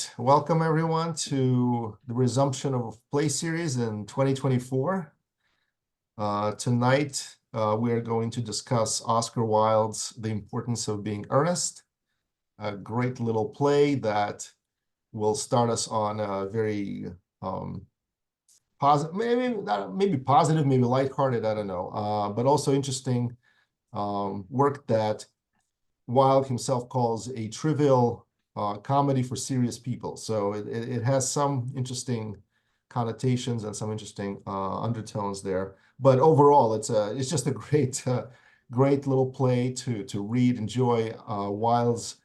right, welcome everyone to the resumption of Play Series in 2024. Tonight, we are going to discuss Oscar Wilde's The Importance of Being Earnest, a great little play that will start us on a very positive, maybe positive, maybe lighthearted, I don't know, but also interesting work that Wilde himself calls a trivial comedy for serious people. So it has some interesting connotations and some interesting undertones there. But overall, it's just a great little play to read, enjoy. Wilde's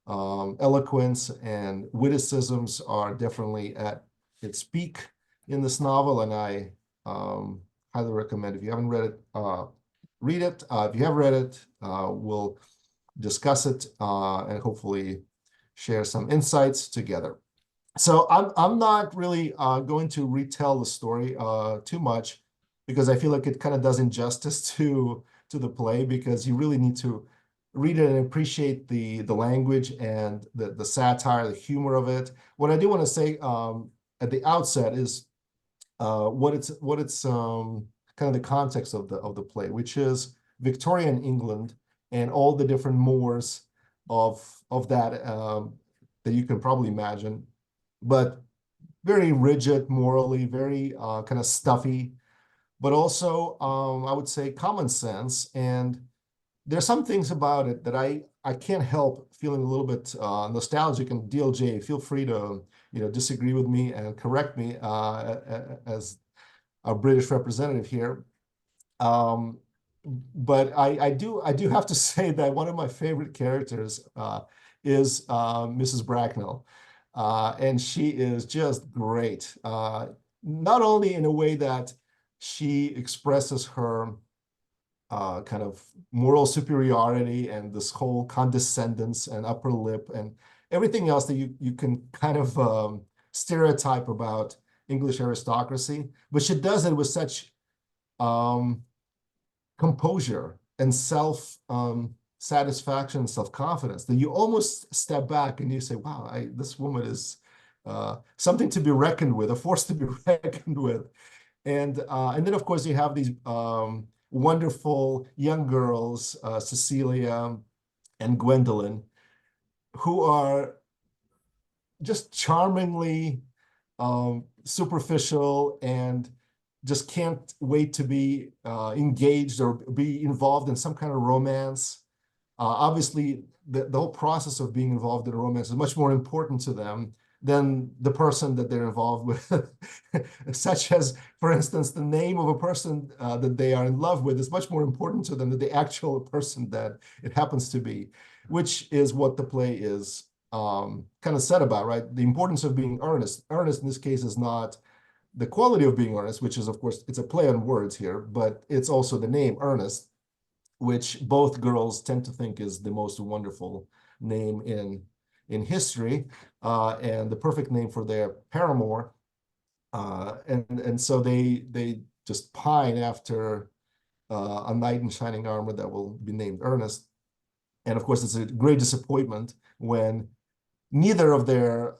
eloquence and witticisms are definitely at its peak in this novel, and I highly recommend. If you haven't read it, read it. If you have read it, we'll discuss it and hopefully share some insights together. So I'm not really going to retell the story too much, because I feel like it kind of does injustice to the play, because you really need to read it and appreciate the language and the satire, the humor of it. What I do want to say at the outset is what it's kind of the context of the play, which is Victorian England and all the different mores of that that you can probably imagine, but very rigid morally, very kind of stuffy, but also I would say common sense. And there's some things about it that I can't help feeling a little bit nostalgic. And DLJ, feel free to disagree with me and correct me as a British representative here. But I do have to say that one of my favorite characters is Mrs. Bracknell, and she is just great. Not only in a way that she expresses her kind of moral superiority and this whole condescendence and upper lip and everything else that you can kind of stereotype about English aristocracy, but she does it with such composure and satisfaction, self-confidence, that you almost step back and you say, wow, this woman is something to be reckoned with, a force to be reckoned with. And then, of course, you have these wonderful young girls, Cecilia and Gwendolyn, who are just charmingly superficial and just can't wait to be engaged or be involved in some kind of romance. Obviously, the whole process of being involved in a romance is much more important to them than the person that they're involved with, such as, for instance, the name of a person that they are in love with is much more important to them than the actual person that it happens to be, which is what the play is kind of said about, right? The importance of being earnest. Earnest in this case is not the quality of being earnest, which is, of course, it's a play on words here, but it's also the name Earnest, which both girls tend to think is the most wonderful name in history, and the perfect name for their paramour. And so they just pine after a knight in shining armor that will be named Earnest. And of course, it's a great disappointment when neither of their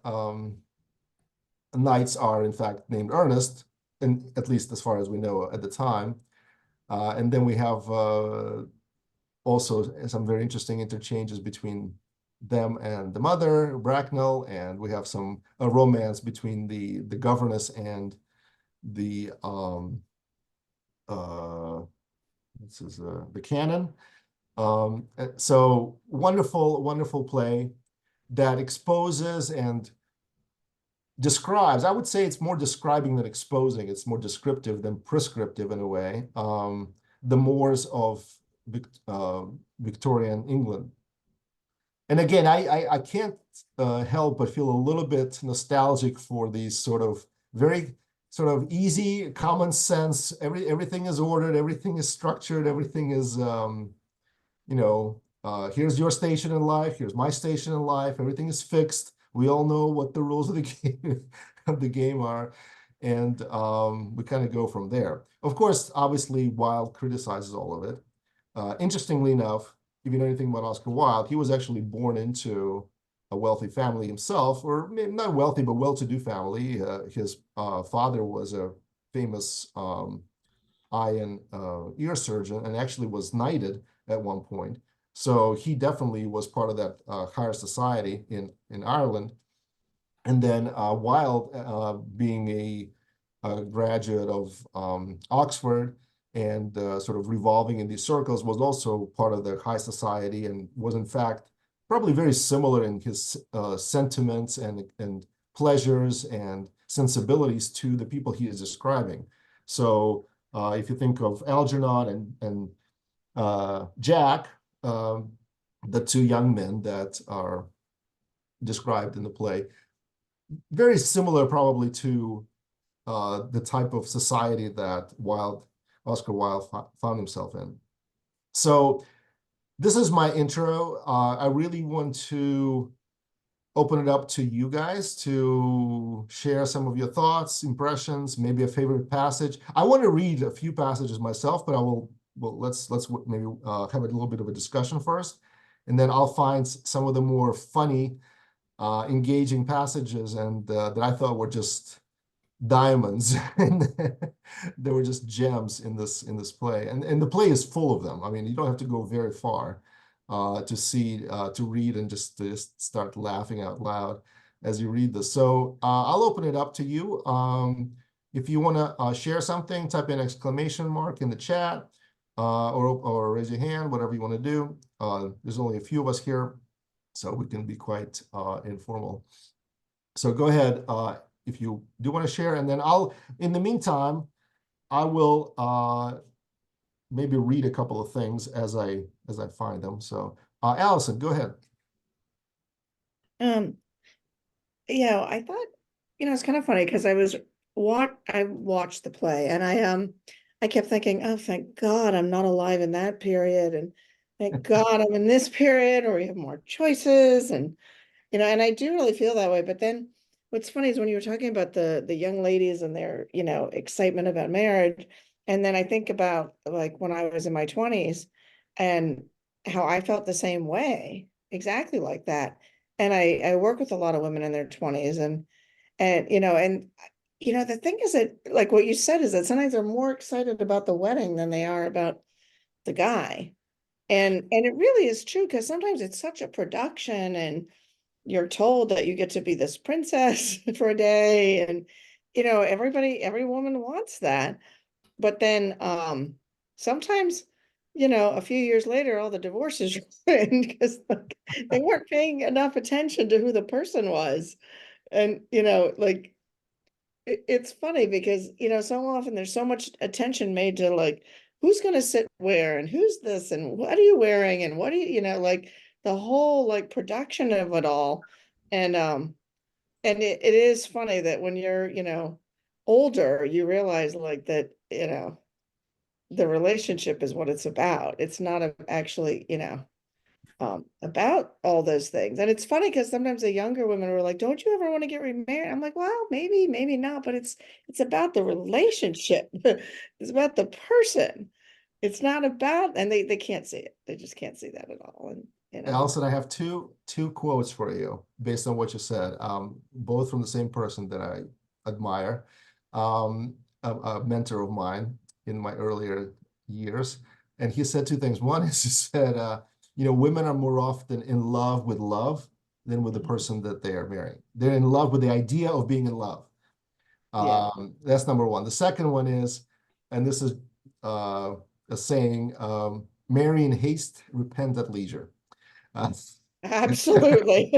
knights are in fact named Earnest, and at least as far as we know at the time. And then we have also some very interesting interchanges between them and the mother, Bracknell, and we have some romance between the governess and the the canon. So wonderful play that exposes and describes, I would say it's more describing than exposing. It's more descriptive than prescriptive in a way, the mores of Victorian England. And again, I can't help but feel a little bit nostalgic for these sort of very sort of easy, common sense, everything is ordered, everything is structured, everything is, here's your station in life, here's my station in life, everything is fixed. We all know what the rules of the game are, and we kind of go from there. Of course, obviously, Wilde criticizes all of it. Interestingly enough, if you know anything about Oscar Wilde, he was actually born into a wealthy family himself, or maybe not wealthy, but well-to-do family. His father was a famous eye and ear surgeon and actually was knighted at one point. So he definitely was part of that higher society in Ireland. And then Wilde, being a graduate of Oxford and sort of revolving in these circles, was also part of the high society and was in fact probably very similar in his sentiments and pleasures and sensibilities to the people he is describing. So if you think of Algernon and Jack, the two young men that are described in the play, very similar probably to the type of society that Oscar Wilde found himself in. So this is my intro. I really want to open it up to you guys to share some of your thoughts, impressions, maybe a favorite passage. I want to read a few passages myself, but let's maybe have a little bit of a discussion first, and then I'll find some of the more funny, engaging passages and that I thought were just diamonds and they were just gems in this play, and the play is full of them. I mean, you don't have to go very far to read and just start laughing out loud as you read this. So I'll open it up to you. If you want to share something, type in exclamation mark in the chat, or raise your hand, whatever you want to do. There's only a few of us here, so we can be quite informal. So go ahead if you do want to share, and then in the meantime, I will maybe read a couple of things as I find them. So Allison, go ahead. Yeah, I thought, it's kind of funny because I watched the play, and I kept thinking, oh, thank God I'm not alive in that period, and thank God I'm in this period where we have more choices, and and I do really feel that way. But then what's funny is when you were talking about the young ladies and their, excitement about marriage, and then I think about like when I was in my 20s and how I felt the same way, exactly like that. And I work with a lot of women in their 20s, and the thing is that, like what you said, is that sometimes they're more excited about the wedding than they are about the guy. And it really is true, because sometimes it's such a production, and you're told that you get to be this princess for a day, and every woman wants that. But then sometimes, a few years later, all the divorces are in because they weren't paying enough attention to who the person was. And like it's funny because so often there's so much attention made to like who's going to sit where, and who's this, and what are you wearing, and what do like the whole like production of it all. And it is funny that when you're older, you realize like that the relationship is what it's about. It's not actually about all those things. And it's funny because sometimes the younger women are like, don't you ever want to get remarried? I'm like, well, maybe not, but it's about the relationship. It's about the person. It's not about, and they can't see it. They just can't see that at all. And Allison, I have two quotes for you based on what you said, both from the same person that I admire, a mentor of mine in my earlier years. And he said two things. One is he said, women are more often in love with love than with the person that they are marrying. They're in love with the idea of being in love. yeah, That's number one. The second one is, and this is a saying, marry in haste, repent at leisure. absolutely.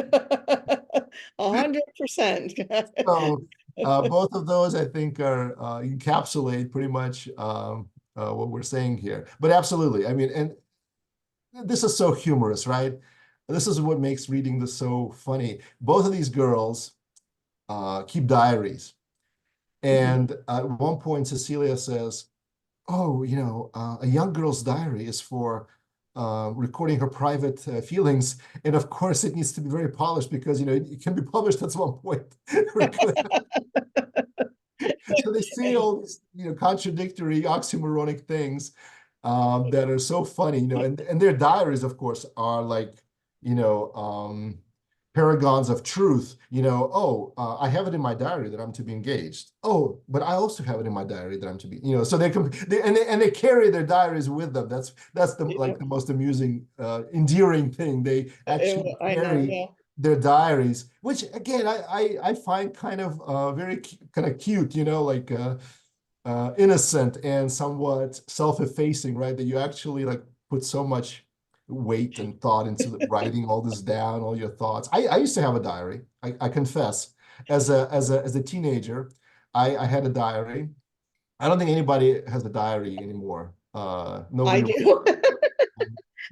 100%. So both of those, I think, are encapsulate pretty much what we're saying here. But absolutely, I mean, and this is so humorous, right? This is what makes reading this so funny. Both of these girls keep diaries. And at one point, Cecilia says, oh, a young girl's diary is for recording her private feelings. And of course, it needs to be very polished because, it can be published at one point. So they say all these, contradictory, oxymoronic things that are so funny, and their diaries, of course, are like, paragons of truth, oh, I have it in my diary that I'm to be engaged. Oh, but I also have it in my diary that I'm to be, so they carry their diaries with them. That's the Yeah. like the most amusing, endearing thing. They actually I know, carry yeah. their diaries, which again I find kind of very kind of cute, like innocent and somewhat self-effacing, right? That you actually like put so much weight and thought into writing all this down, all your thoughts. I used to have a diary. I confess, as a teenager, I had a diary. I don't think anybody has a diary anymore. I Nobody. do.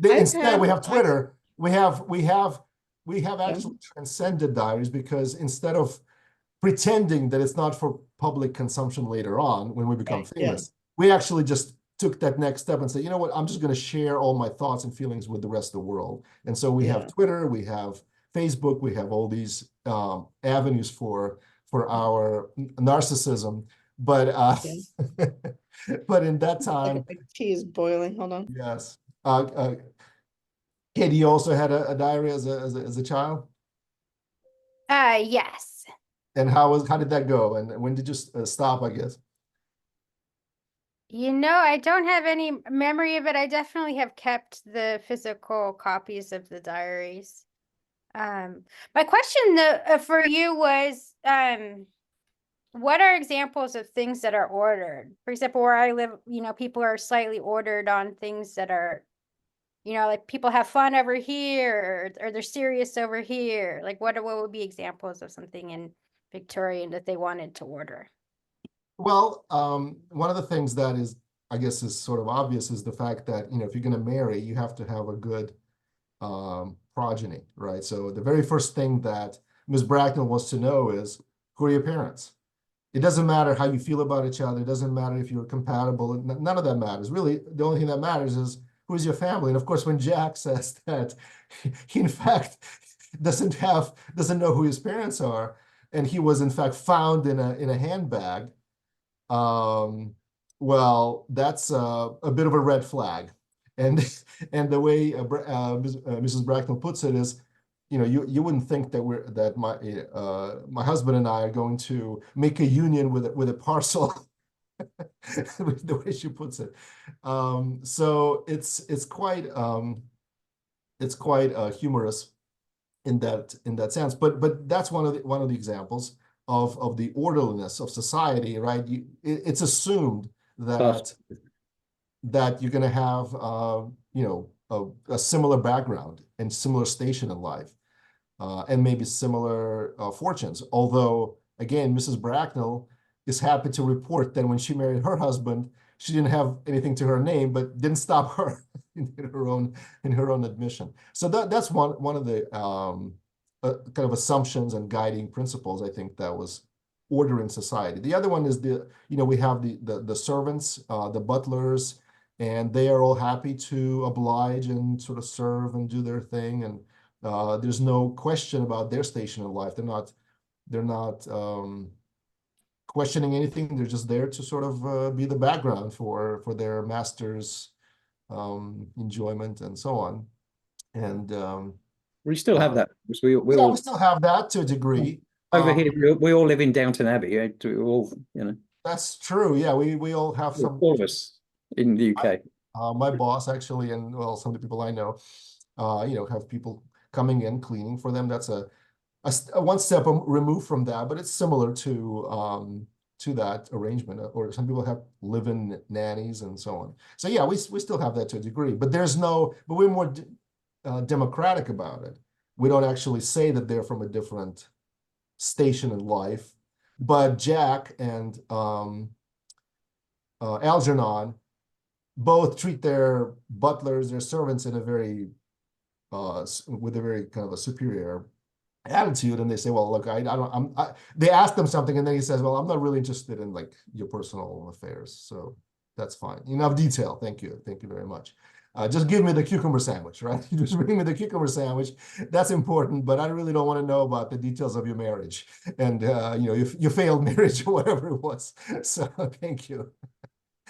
Instead, we have I, Twitter. We have yeah, actually transcended diaries because instead of pretending that it's not for public consumption later on when we become right, yeah, famous, we actually just took that next step and said, you know what, I'm just going to share all my thoughts and feelings with the rest of the world. And so we have yeah, Twitter, we have Facebook, we have all these avenues for our narcissism. But yeah. but in that time, My tea is boiling. Hold on. yes. Katie, you also had a diary as a child? Yes. And how did that go? And when did you stop, I guess? I don't have any memory of it. I definitely have kept the physical copies of the diaries. My question though, for you was, what are examples of things that are ordered? For example, where I live, people are slightly ordered on things that are, like people have fun over here, or they're serious over here. Like what would be examples of something in Victorian that they wanted to order? Well, one of the things that is, I guess, is sort of obvious is the fact that, if you're going to marry, you have to have a good progeny, right? So the very first thing that Ms. Bracknell wants to know is, who are your parents? It doesn't matter how you feel about each other. It doesn't matter if you're compatible. None of that matters. Really, the only thing that matters is who's your family. And of course, when Jack says that he in fact doesn't know who his parents are, and he was in fact found in a handbag, well, that's a bit of a red flag. And and the way Mrs. Bracknell puts it is, you wouldn't think that my husband and I are going to make a union with a parcel, the way she puts it. So it's quite humorous in that sense. But that's one of the examples of the orderliness of society, right? It's assumed that you're going to have a similar background and similar station in life, and maybe similar fortunes. Although, again, Mrs. Bracknell is happy to report that when she married her husband, she didn't have anything to her name, but didn't stop her in her own admission. So that's one of the kind of assumptions and guiding principles, I think, that was ordering society. The other one is we have the servants, the butlers, and they are all happy to oblige and sort of serve and do their thing. And there's no question about their station in life. They're not questioning anything. They're just there to sort of be the background for their master's enjoyment and so on. And we still have that because we yeah, all we still have that to a degree. over here. We all live in Downton Abbey. We all, That's true. Yeah, we all have some. all of us in the UK. My boss actually, and well, some of the people I know, have people coming in cleaning for them. That's a one step removed from that, but it's similar to that arrangement. Or some people have live-in nannies and so on. So yeah, we still have that to a degree, but we're more democratic about it. We don't actually say that they're from a different station in life, but Jack and Algernon both treat their butlers, their servants, in a very with a very kind of a superior attitude. And they say, well, look, they ask them something, and then he says, well, I'm not really interested in like your personal affairs, so that's fine. Enough detail. Thank you very much. Just give me the cucumber sandwich, right? Just bring me the cucumber sandwich. That's important, but I really don't want to know about the details of your marriage and your failed marriage or whatever it was. So thank you.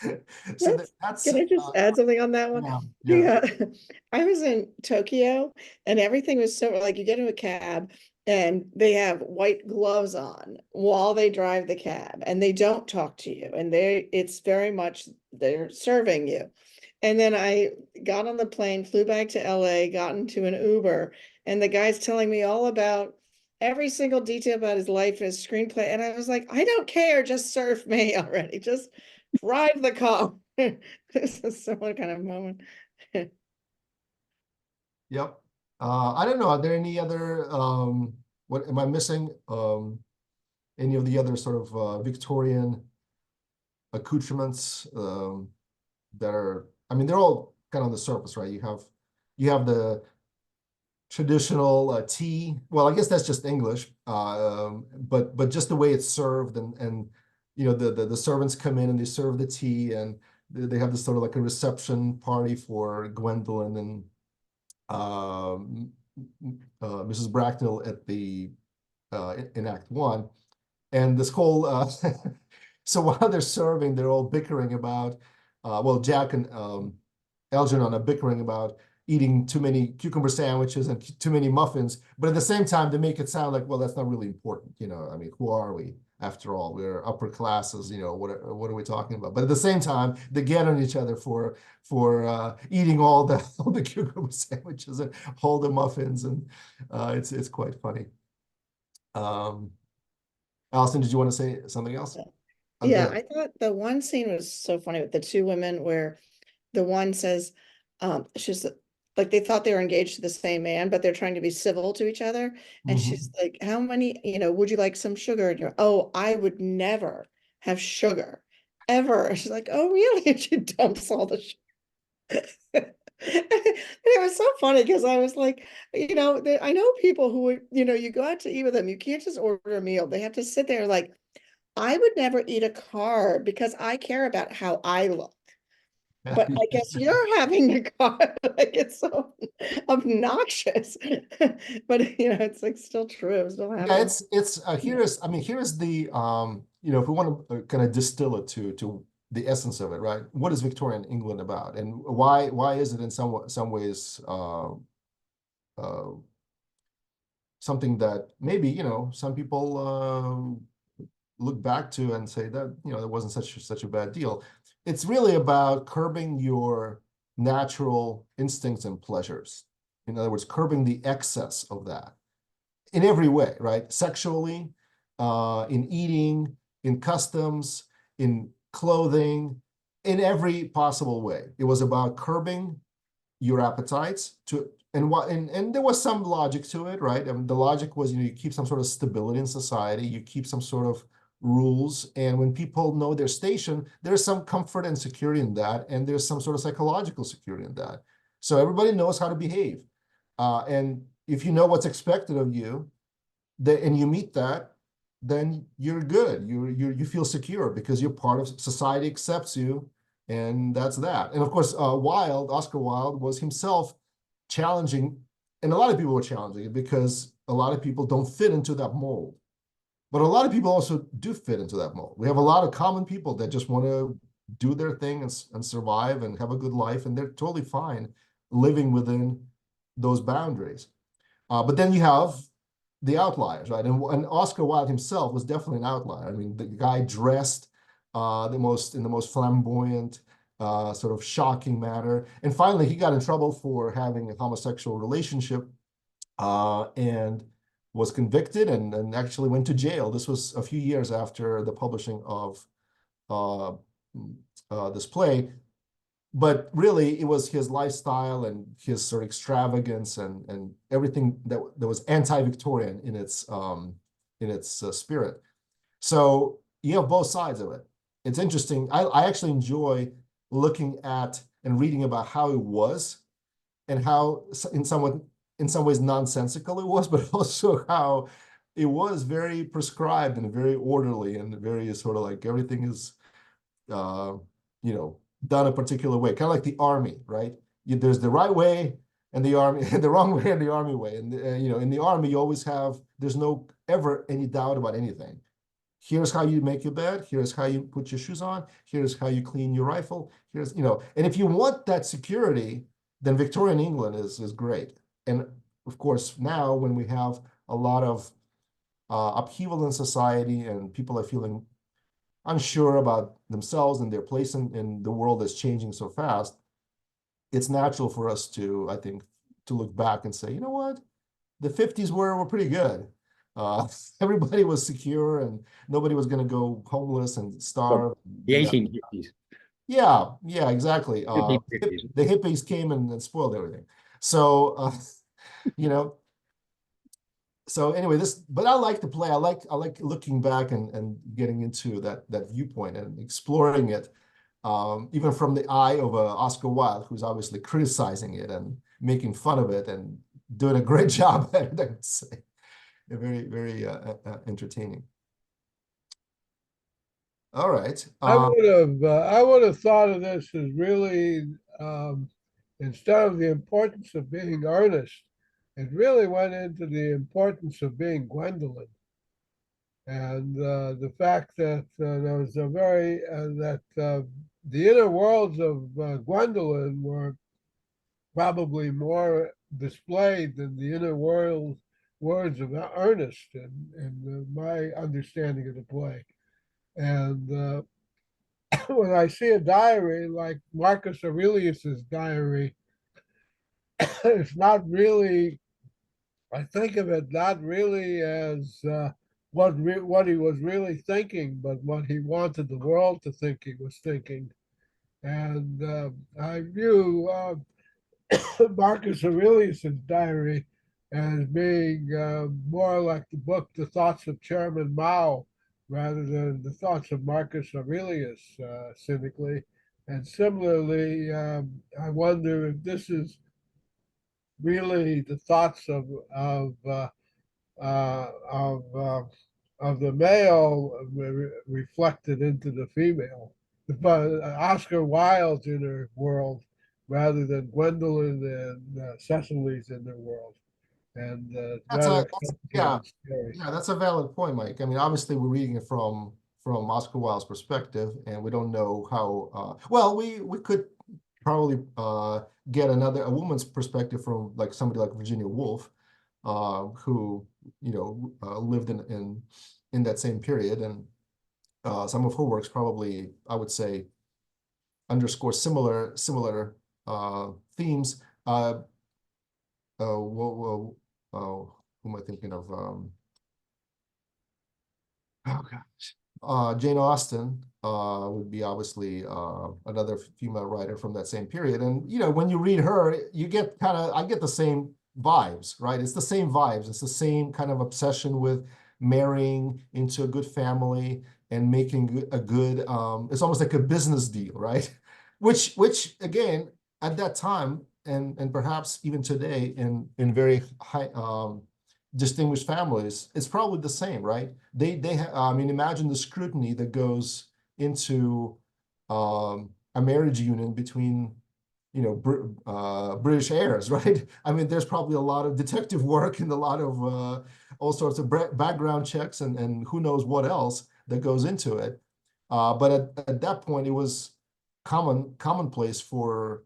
So That's- that's Can I just add something on that one? yeah. Yeah, I was in Tokyo and everything was so like you get in a cab and they have white gloves on while they drive the cab and they don't talk to you and it's very much they're serving you. And then I got on the plane, flew back to LA, got into an Uber, and the guy's telling me all about every single detail about his life and his screenplay. And I was like, I don't care, just serve me already. Just drive the car. This is a similar kind of moment. Yep. I don't know. Are there any other what am I missing? Any of the other sort of Victorian accoutrements that are, I mean, they're all kind of on the surface, right? You have the traditional tea. Well, I guess that's just English, but just the way it's served and you know the servants come in and they serve the tea and they have this sort of like a reception party for Gwendolyn and Mrs. Bracknell at the in Act One, and this whole so while they're serving, they're all bickering about well, Jack and Algernon are bickering about eating too many cucumber sandwiches and too many muffins, but at the same time they make it sound like, well, that's not really important, you know. I mean, who are we after all? We're upper classes, you know. What are we talking about? But at the same time, they get on each other for eating all the cucumber sandwiches and all the muffins, and it's quite funny. Allison, did you want to say something else? Yeah, I thought the one scene was so funny with the two women where the one says, she's like they thought they were engaged to the same man, but they're trying to be civil to each other. And she's like, how many, you know, would you like some sugar? And you're, oh, I would never have sugar ever. And she's like, oh, really? And she dumps all the sugar. And it was so funny because I was like, you know, I know people who would, you know, you go out to eat with them, you can't just order a meal. They have to sit there like, I would never eat a carb because I care about how I look. But I guess you're having a car, like it's so obnoxious. But you know, it's like still true. It still Yeah, happens. it's here's I mean here's the you know, if we want to kind of distill it to the essence of it, right? What is Victorian England about, and why is it in some ways something that maybe, you know, some people look back to and say that, you know, that wasn't such a bad deal. It's really about curbing your natural instincts and pleasures. In other words, curbing the excess of that in every way, right? Sexually, in eating, in customs, in clothing, in every possible way. It was about curbing your appetites and there was some logic to it, right? I mean, the logic was, you know, you keep some sort of stability in society, you keep some sort of rules, and when people know their station, there's some comfort and security in that, and there's some sort of psychological security in that. So everybody knows how to behave, and if you know what's expected of you, and you meet that, then you're good. You feel secure because you're part of society, accepts you, and that's that. And of course, Oscar Wilde was himself challenging, and a lot of people were challenging it because a lot of people don't fit into that mold. But a lot of people also do fit into that mold. We have a lot of common people that just want to do their thing and survive and have a good life, and they're totally fine living within those boundaries. But then you have the outliers, right? And Oscar Wilde himself was definitely an outlier. I mean, the guy dressed in the most flamboyant, sort of shocking manner. And finally, he got in trouble for having a homosexual relationship and was convicted and actually went to jail. This was a few years after the publishing of this play. But really, it was his lifestyle and his sort of extravagance and everything that was anti-Victorian in its spirit. So you have both sides of it. It's interesting. I actually enjoy looking at and reading about how it was and how in some ways nonsensical it was, but also how it was very prescribed and very orderly and very sort of like everything is you know, done a particular way, kind of like the army, right? There's the right way and the army, the wrong way and the army way. And you know, in the army, you always have, there's no ever any doubt about anything. here's how you make your bed, here's how you put your shoes on, here's how you clean your rifle, here's, you know, and if you want that security, then Victorian England is great. And of course, now when we have a lot of upheaval in society and people are feeling unsure about themselves and their place in the world that's changing so fast, it's natural for us to, I think, to look back and say, you know what, the 50s were pretty good. Everybody was secure and nobody was going to go homeless and starve. The 1850s. Yeah, exactly. 1850s. The hippies came and spoiled everything. So, you know, so anyway, but I like the play. I like looking back and getting into that viewpoint and exploring it, even from the eye of Oscar Wilde, who's obviously criticizing it and making fun of it and doing a great job at it, I would say. Very, very entertaining. All right. I would have thought of this as really, instead of the importance of being earnest, it really went into the importance of being Gwendolyn. And the fact that there was a very, the inner worlds of Gwendolyn were probably more displayed than the inner words of Ernest in my understanding of the play. And when I see a diary like Marcus Aurelius's diary, it's not really, I think of it not really as what he was really thinking, but what he wanted the world to think he was thinking. And I view Marcus Aurelius's diary as being more like the book The Thoughts of Chairman Mao rather than the thoughts of Marcus Aurelius, cynically. And similarly, I wonder if this is really the thoughts uh, of uh, of the male reflected into the female. But Oscar Wilde's inner world rather than Gwendolyn and Cecily's inner world. And Yeah, that's a valid point, Mike. I mean, obviously we're reading it from Oscar Wilde's perspective, and we don't know how well we could probably get a woman's perspective from like somebody like Virginia Woolf, who lived in that same period, and some of her works probably, I would say, underscore similar themes. Who am I thinking of? Oh gosh, Jane Austen would be obviously another female writer from that same period. And when you read her, you get I get the same vibes, right? It's the same vibes. It's the same kind of obsession with marrying into a good family and making a good. It's almost like a business deal, right? Which again, at that time, and perhaps even today in very high distinguished families, it's probably the same, right? I mean, imagine the scrutiny that goes into a marriage union between British heirs, right? I mean, there's probably a lot of detective work and a lot of all sorts of background checks and who knows what else that goes into it. But at that point, it was commonplace for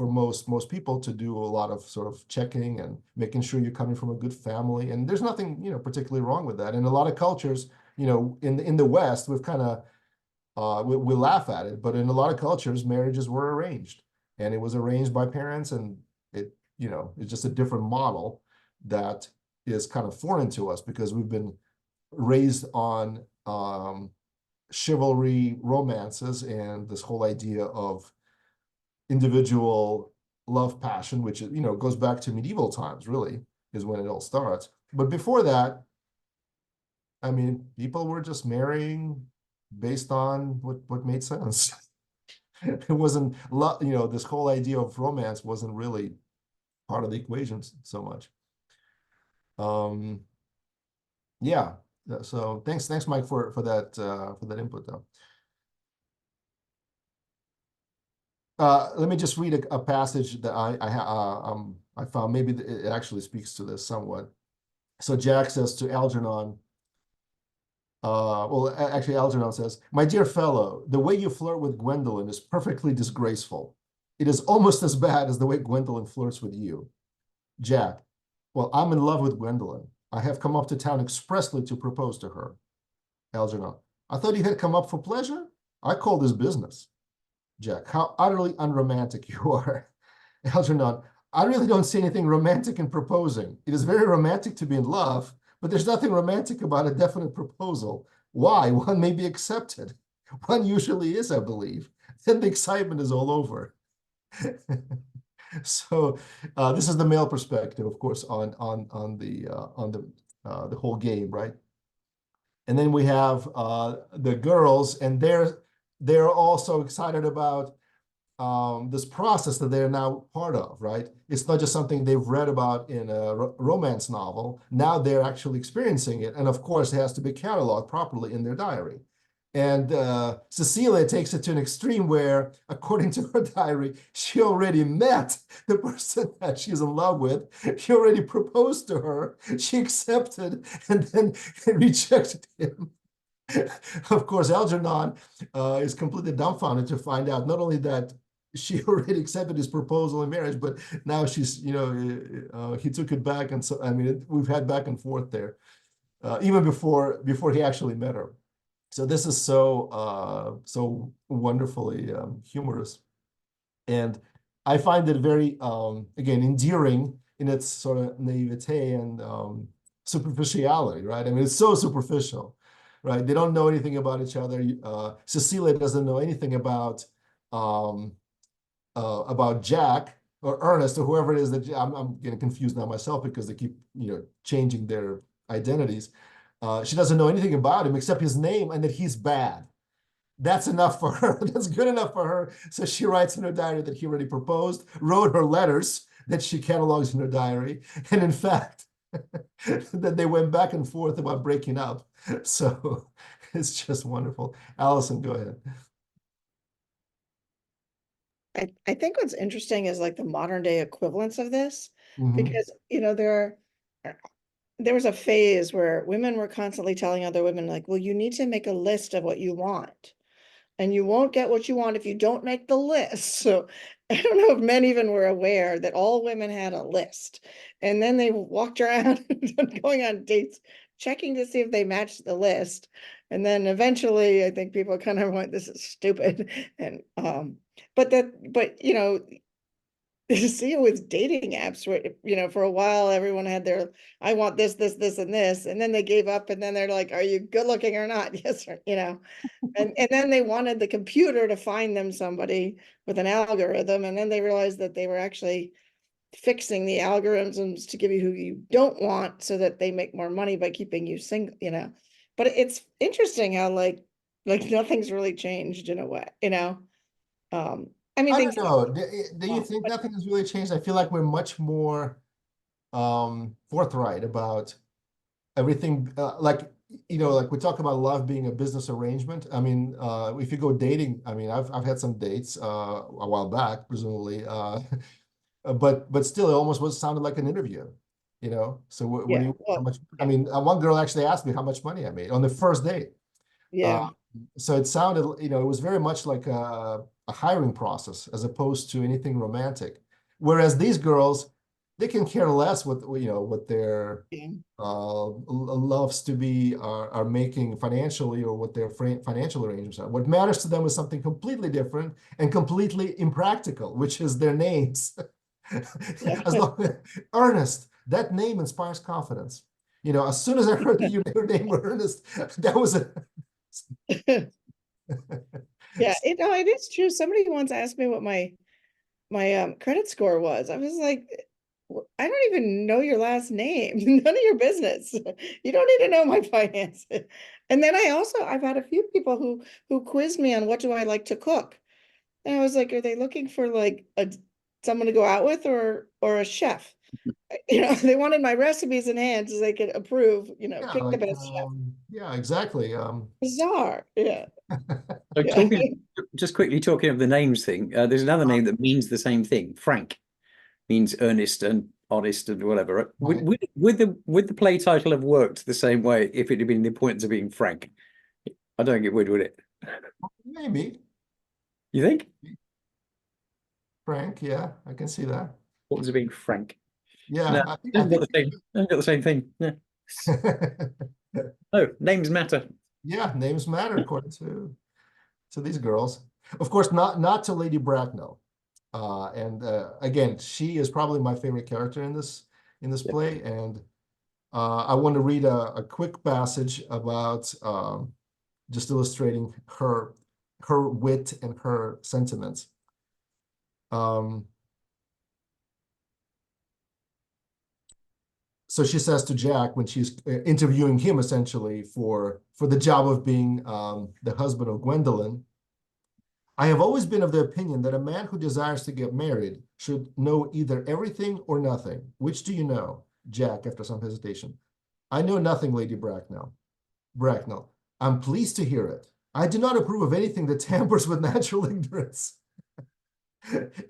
most people to do a lot of sort of checking and making sure you're coming from a good family. And there's nothing, particularly wrong with that. In a lot of cultures, in the West, we've kind of, we laugh at it, but in a lot of cultures, marriages were arranged, and it was arranged by parents, and it's just a different model that is kind of foreign to us because we've been raised on chivalry romances and this whole idea of individual love passion, which goes back to medieval times, really, is when it all starts. But before that, I mean, people were just marrying based on what made sense. It wasn't, this whole idea of romance wasn't really part of the equation so much. Yeah. So thanks, Mike, for that input, though. Let me just read a passage that I found. Maybe it actually speaks to this somewhat. So Jack says to Algernon, Well, actually, Algernon says, "My dear fellow, the way you flirt with Gwendolyn is perfectly disgraceful. It is almost as bad as the way Gwendolyn flirts with you." Jack, "Well, I'm in love with Gwendolyn. I have come up to town expressly to propose to her." Algernon, "I thought you had come up for pleasure? I call this business." Jack, "How utterly unromantic you are." Algernon, "I really don't see anything romantic in proposing. It is very romantic to be in love, but there's nothing romantic about a definite proposal. Why? One may be accepted. One usually is, I believe. Then the excitement is all over." So this is the male perspective, of course, on the whole game, right? And then we have the girls, and they're also excited about this process that they're now part of, right? It's not just something they've read about in a romance novel. Now they're actually experiencing it. And of course, it has to be cataloged properly in their diary. And Cecilia takes it to an extreme where, according to her diary, she already met the person that she's in love with. She already proposed to her. She accepted and then rejected him. Of course, Algernon is completely dumbfounded to find out not only that she already accepted his proposal in marriage, but now she's, he took it back. And so, I mean, we've had back and forth there, even before he actually met her. So this is so wonderfully humorous. And I find it very, again, endearing in its sort of naivete and superficiality, right? I mean, it's so superficial, right? They don't know anything about each other. Cecilia doesn't know anything about Jack or Ernest or whoever it is that I'm getting confused now myself because they keep, changing their identities. She doesn't know anything about him except his name and that he's bad. That's enough for her. That's good enough for her. So she writes in her diary that he already proposed, wrote her letters that she catalogs in her diary, and in fact, that they went back and forth about breaking up. So it's just wonderful. Allison, go ahead. I think what's interesting is like the modern day equivalents of this, Mhm. because there was a phase where women were constantly telling other women, like, well, you need to make a list of what you want, and you won't get what you want if you don't make the list. So I don't know if men even were aware that all women had a list, and then they walked around going on dates, checking to see if they matched the list. And then eventually I think people kind of went, this is stupid. And but see it with dating apps where, for a while everyone had their, I want this, this, this, and this, and then they gave up, and then they're like, are you good looking or not? Yes, or, and then they wanted the computer to find them somebody with an algorithm, and then they realized that they were actually fixing the algorithms to give you who you don't want so that they make more money by keeping you single. But it's interesting how like nothing's really changed in a way. I mean, I things don't know. Do you think but nothing has really changed? I feel like we're much more forthright about everything. Like we talk about love being a business arrangement. I mean, if you go dating, I mean, I've had some dates a while back, presumably, but still, it almost sounded like an interview. So what do you? How much? I mean, one girl actually asked me how much money I made on the first date. So it sounded, it was very much like a hiring process as opposed to anything romantic. Whereas these girls, they can care less what their loves to be are making financially, or what their financial arrangements are. What matters to them is something completely different and completely impractical, which is their names. As long Earnest, that name inspires confidence. As soon as I heard that your name was Earnest, that was a yeah, it is true. Somebody once asked me what my credit score was. I was like, I don't even know your last name. None of your business. You don't need to know my finances. And then I've had a few people who quizzed me on what do I like to cook. And I was like, are they looking for like someone to go out with or a chef? They wanted my recipes in hand so they could approve, yeah, pick the like, best chef. yeah, exactly. Bizarre. Yeah. So Yeah. just quickly talking of the names thing, there's another name that means the same thing. Frank means earnest and honest and whatever. Right? Right. Would the play title have worked the same way if it had been The Importance of Being Frank? I don't think it would it? Maybe. You think? Frank, yeah, I can see that. Importance of Being Frank. Yeah, No, I think, hasn't got the same thing. Yeah. Oh, names matter. yeah, names matter according to these girls. Of course, not to Lady Bracknell. And again, she is probably my favorite character in this play. And I want to read a quick passage about just illustrating her wit and her sentiments. So she says to Jack when she's interviewing him essentially for the job of being the husband of Gwendolyn, I have always been of the opinion that a man who desires to get married should know either everything or nothing. Which do you know? Jack, after some hesitation. I know nothing, Lady Bracknell. Bracknell, I'm pleased to hear it. I do not approve of anything that tampers with natural ignorance.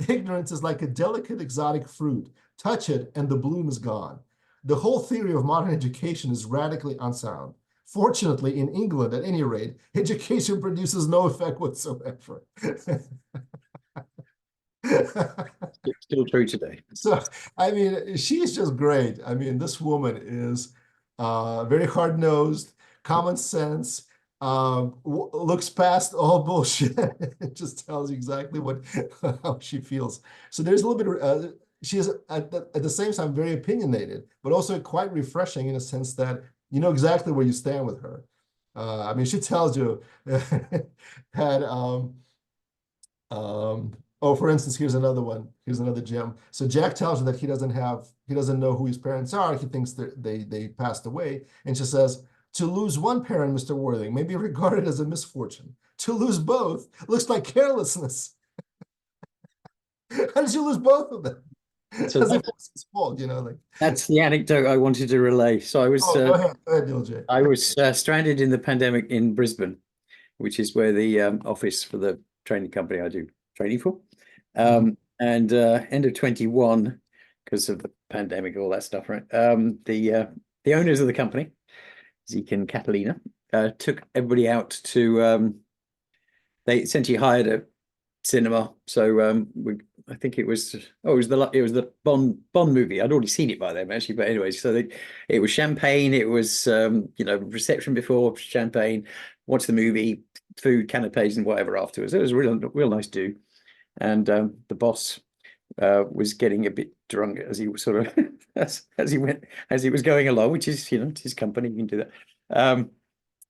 Ignorance is like a delicate exotic fruit. Touch it and the bloom is gone. The whole theory of modern education is radically unsound. Fortunately, in England, at any rate, education produces no effect whatsoever. It's still true today. So, I mean, she's just great. I mean, this woman is very hard-nosed, common sense, looks past all bullshit. It just tells you exactly how she feels. So there's a little bit of, she is at the same time very opinionated, but also quite refreshing in a sense that you know exactly where you stand with her. I mean, she tells you had oh, for instance, here's another one. Here's another gem. So Jack tells her that he doesn't know who his parents are. He thinks that they passed away. And she says, to lose one parent, Mr. Worthing, may be regarded as a misfortune. To lose both looks like carelessness. How did you lose both of them? So As if it's his fault, you know, like. that's the anecdote I wanted to relay. So I was Go ahead, LJ. I was stranded in the pandemic in Brisbane, which is where the office for the training company I do training for. And end of 21, because of the pandemic, all that stuff, right? The owners of the company, Zeke and Catalina, took everybody out to they essentially hired a cinema. So I think it was the Bond movie. I'd already seen it by then actually, but anyway, so it was champagne. It was reception before champagne. Watch the movie, food, canapes, and whatever afterwards. It was a real nice do. And the boss was getting a bit drunk as he was sort of as he was going along, which is it's his company, you can do that.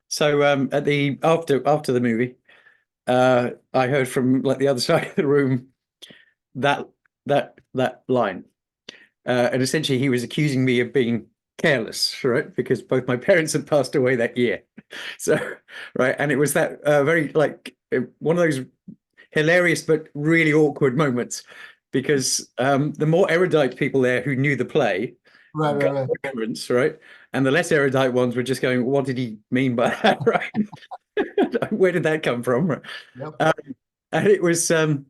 So at the after the movie, I heard from like the other side of the room that line, and essentially he was accusing me of being careless, right? Because both my parents had passed away that year. So right, and it was that very like one of those hilarious but really awkward moments, because the more erudite people there who knew the play Right. reference, right, and the less erudite ones were just going, what did he mean by that? Right. Where did that come from? Right. Yep. And it was and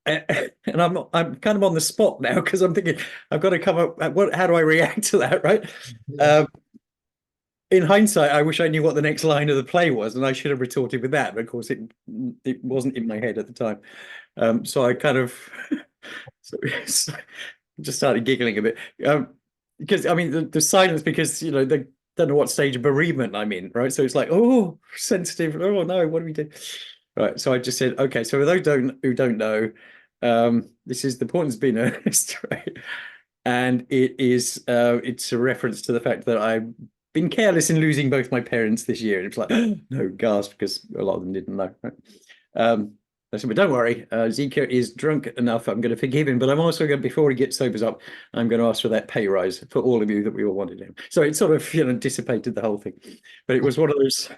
I'm kind of on the spot now because I'm thinking I've got to come up how do I react to that, right? Yeah. In hindsight, I wish I knew what the next line of the play was, and I should have retorted with that. But of course, it wasn't in my head at the time. So I kind of just started giggling a bit because I mean the silence, because they don't know what stage of bereavement I'm in, right? So it's like, oh, sensitive. Oh no, what do we do? Right. So I just said, okay. So for those who don't know, this is The Importance of Being Earnest, right? And it's a reference to the fact that I've been careless in losing both my parents this year. And it's like, no, gasp, because a lot of them didn't know. Right? I said, but don't worry, Zeke is drunk enough. I'm going to forgive him, but I'm also going to, before he gets sobers up, I'm going to ask for that pay rise for all of you that we all wanted him. So it sort of, dissipated the whole thing. But it was one of those,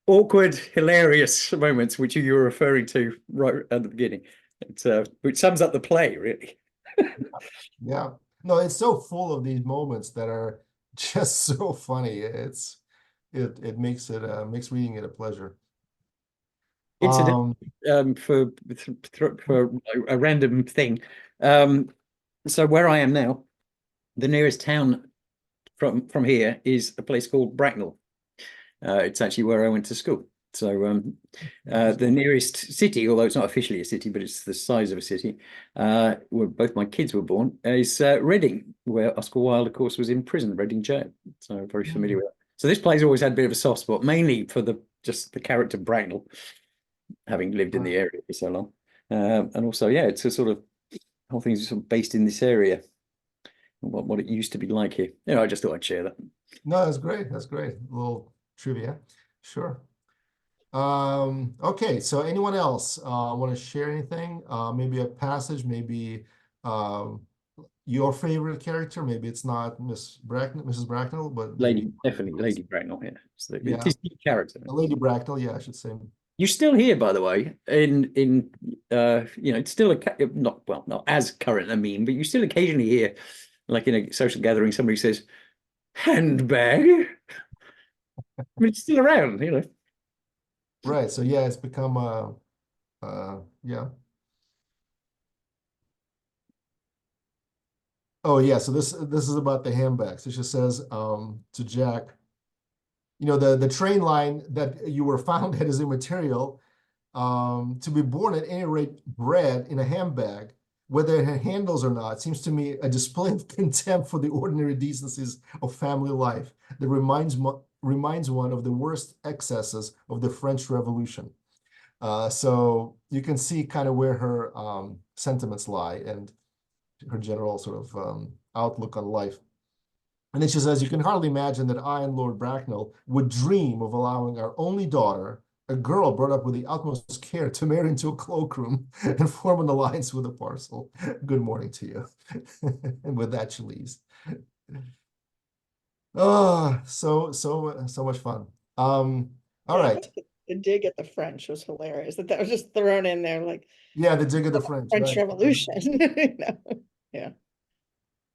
awkward, hilarious moments which you were referring to right at the beginning. Which sums up the play, really. Yeah. No, it's so full of these moments that are just so funny. It makes reading it a pleasure. Incidentally, for a random thing, So where I am now, the nearest town from here is a place called Bracknell. It's actually where I went to school. So the nearest city, although it's not officially a city, but it's the size of a city, where both my kids were born, is Reading, where Oscar Wilde, of course, was in prison, Reading jail. So I'm very familiar with that. So this place always had a bit of a soft spot, mainly for just the character Bracknell, having lived in the area for so long. And also, yeah, it's a sort of whole thing's sort of based in this area. What it used to be like here. I just thought I'd share that. No, that's great. That's great. A little trivia. Sure. Okay, so anyone else want to share anything? Maybe a passage, maybe your favorite character. Maybe it's not Mrs. Bracknell, but Definitely Lady Bracknell. Yeah, Yeah. It is the character. Lady Bracknell. Yeah, I should say. You still hear, by the way, it's still not as current a meme, but you still occasionally hear, like in a social gathering, somebody says, "handbag." I mean, it's still around, Right. So yeah, it's become yeah. Oh yeah. So this is about the handbags. It just says to Jack, the train line that you were found at is immaterial. To be born at any rate bred in a handbag, whether it had handles or not, seems to me a display of contempt for the ordinary decencies of family life that reminds one of the worst excesses of the French Revolution. So you can see kind of where her sentiments lie and her general sort of outlook on life. And then she says, "You can hardly imagine that I and Lord Bracknell would dream of allowing our only daughter, a girl brought up with the utmost care, to marry into a cloakroom and form an alliance with a parcel. Good morning to you." And with that, she leaves. Oh, so much fun. All right. The dig at the French was hilarious. That was just thrown in there, like, Yeah, the dig of the French. French Right. Revolution. Yeah.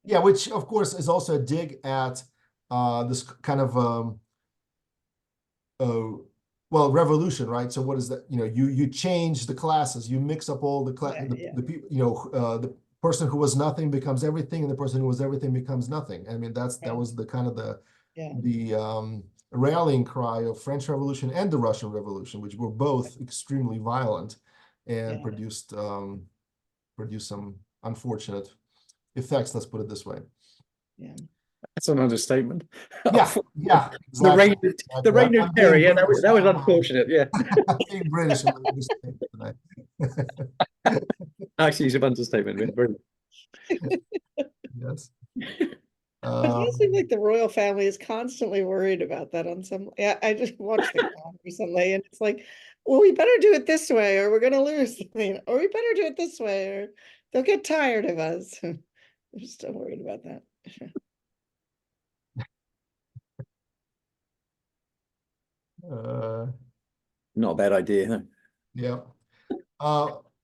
Yeah, which of course is also a dig at this kind of revolution, right? So what is that? You change the classes, you mix up all the the people, the person who was nothing becomes everything, and the person who was everything becomes nothing. I mean, that was the kind of the rallying cry of French Revolution and the Russian Revolution, which were both extremely violent and produced some unfortunate effects, let's put it this way. Yeah. That's an understatement. Yeah, exactly. The reign of terror. Yeah, that was unfortunate. Yeah. Being British, I'm tonight. Actually, it's an understatement. Brilliant. Yes. It does seem like the royal family is constantly worried about that on some. Yeah, I just watched the Crown recently, and it's like, well, we better do it this way, or we're going to lose something, or we better do it this way, or they'll get tired of us. I'm still worried about that. Not a bad idea, huh? Yeah.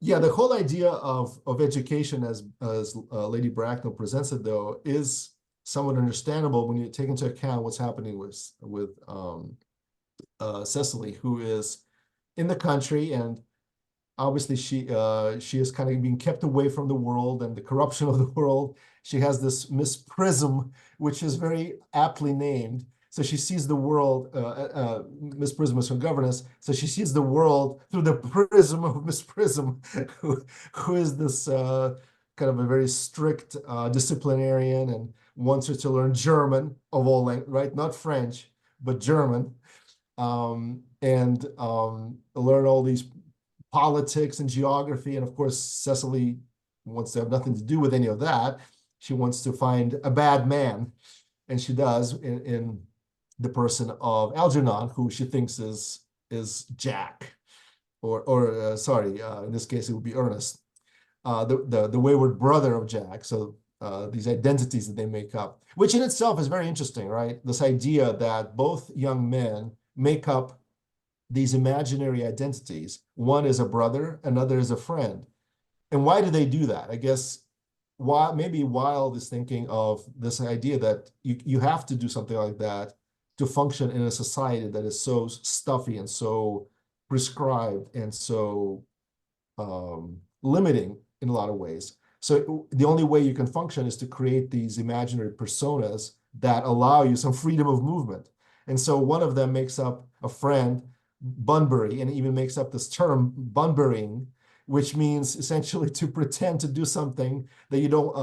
Yeah, the whole idea of education as Lady Bracknell presents it, though, is somewhat understandable when you take into account what's happening with Cecily, who is in the country, and obviously she is kind of being kept away from the world and the corruption of the world. She has this Miss Prism, which is very aptly named. So she sees the world, Miss Prism is her governess, so she sees the world through the prism of Miss Prism, who is this kind of a very strict disciplinarian and wants her to learn German of all languages, right? Not French, but German, and learn all these politics and geography. And of course, Cecily wants to have nothing to do with any of that. She wants to find a bad man, and she does in the person of Algernon, who she thinks is Jack, or sorry, in this case it would be Ernest, the wayward brother of Jack. So these identities that they make up, which in itself is very interesting, right? This idea that both young men make up these imaginary identities. One is a brother, another is a friend. And why do they do that? I guess maybe Wilde is thinking of this idea that you have to do something like that to function in a society that is so stuffy and so prescribed and so limiting in a lot of ways. So the only way you can function is to create these imaginary personas that allow you some freedom of movement. And so one of them makes up a friend, Bunbury, and even makes up this term Bunburying, which means essentially to pretend to do something that you don't,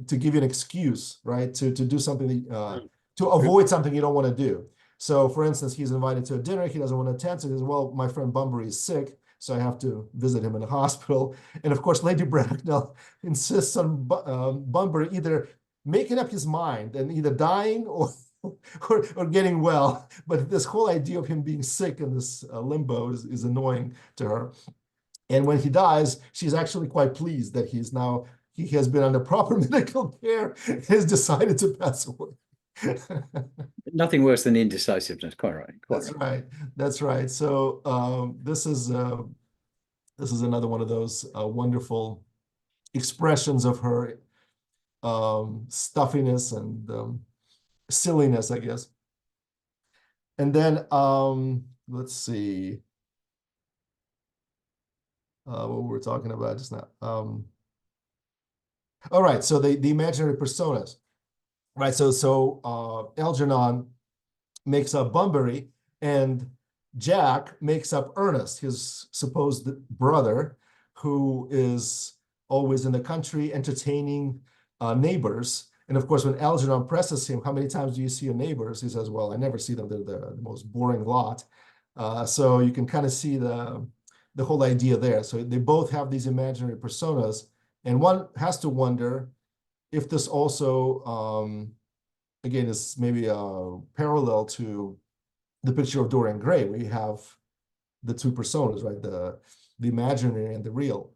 to give you an excuse, right? To do something that, to avoid something you don't want to do. So for instance, he's invited to a dinner, he doesn't want to attend, so he says, well, my friend Bunbury is sick, so I have to visit him in the hospital. And of course, Lady Bracknell insists on Bunbury either making up his mind and either dying or getting well. But this whole idea of him being sick in this limbo is annoying to her. And when he dies, she's actually quite pleased that he has been under proper medical care, has decided to pass away. Nothing worse than indecisiveness. Quite right. That's right. That's right. So this is another one of those wonderful expressions of her stuffiness and silliness, I guess. And then let's see what we were talking about just now. All right, so the imaginary personas, right? So Algernon makes up Bunbury, and Jack makes up Ernest, his supposed brother, who is always in the country entertaining neighbors. And of course, when Algernon presses him, how many times do you see your neighbors? He says, well, I never see them. They're the most boring lot. So you can kind of see the whole idea there. So they both have these imaginary personas. And one has to wonder if this also, again, is maybe a parallel to the picture of Dorian Gray, where you have the two personas, right? The imaginary and the real.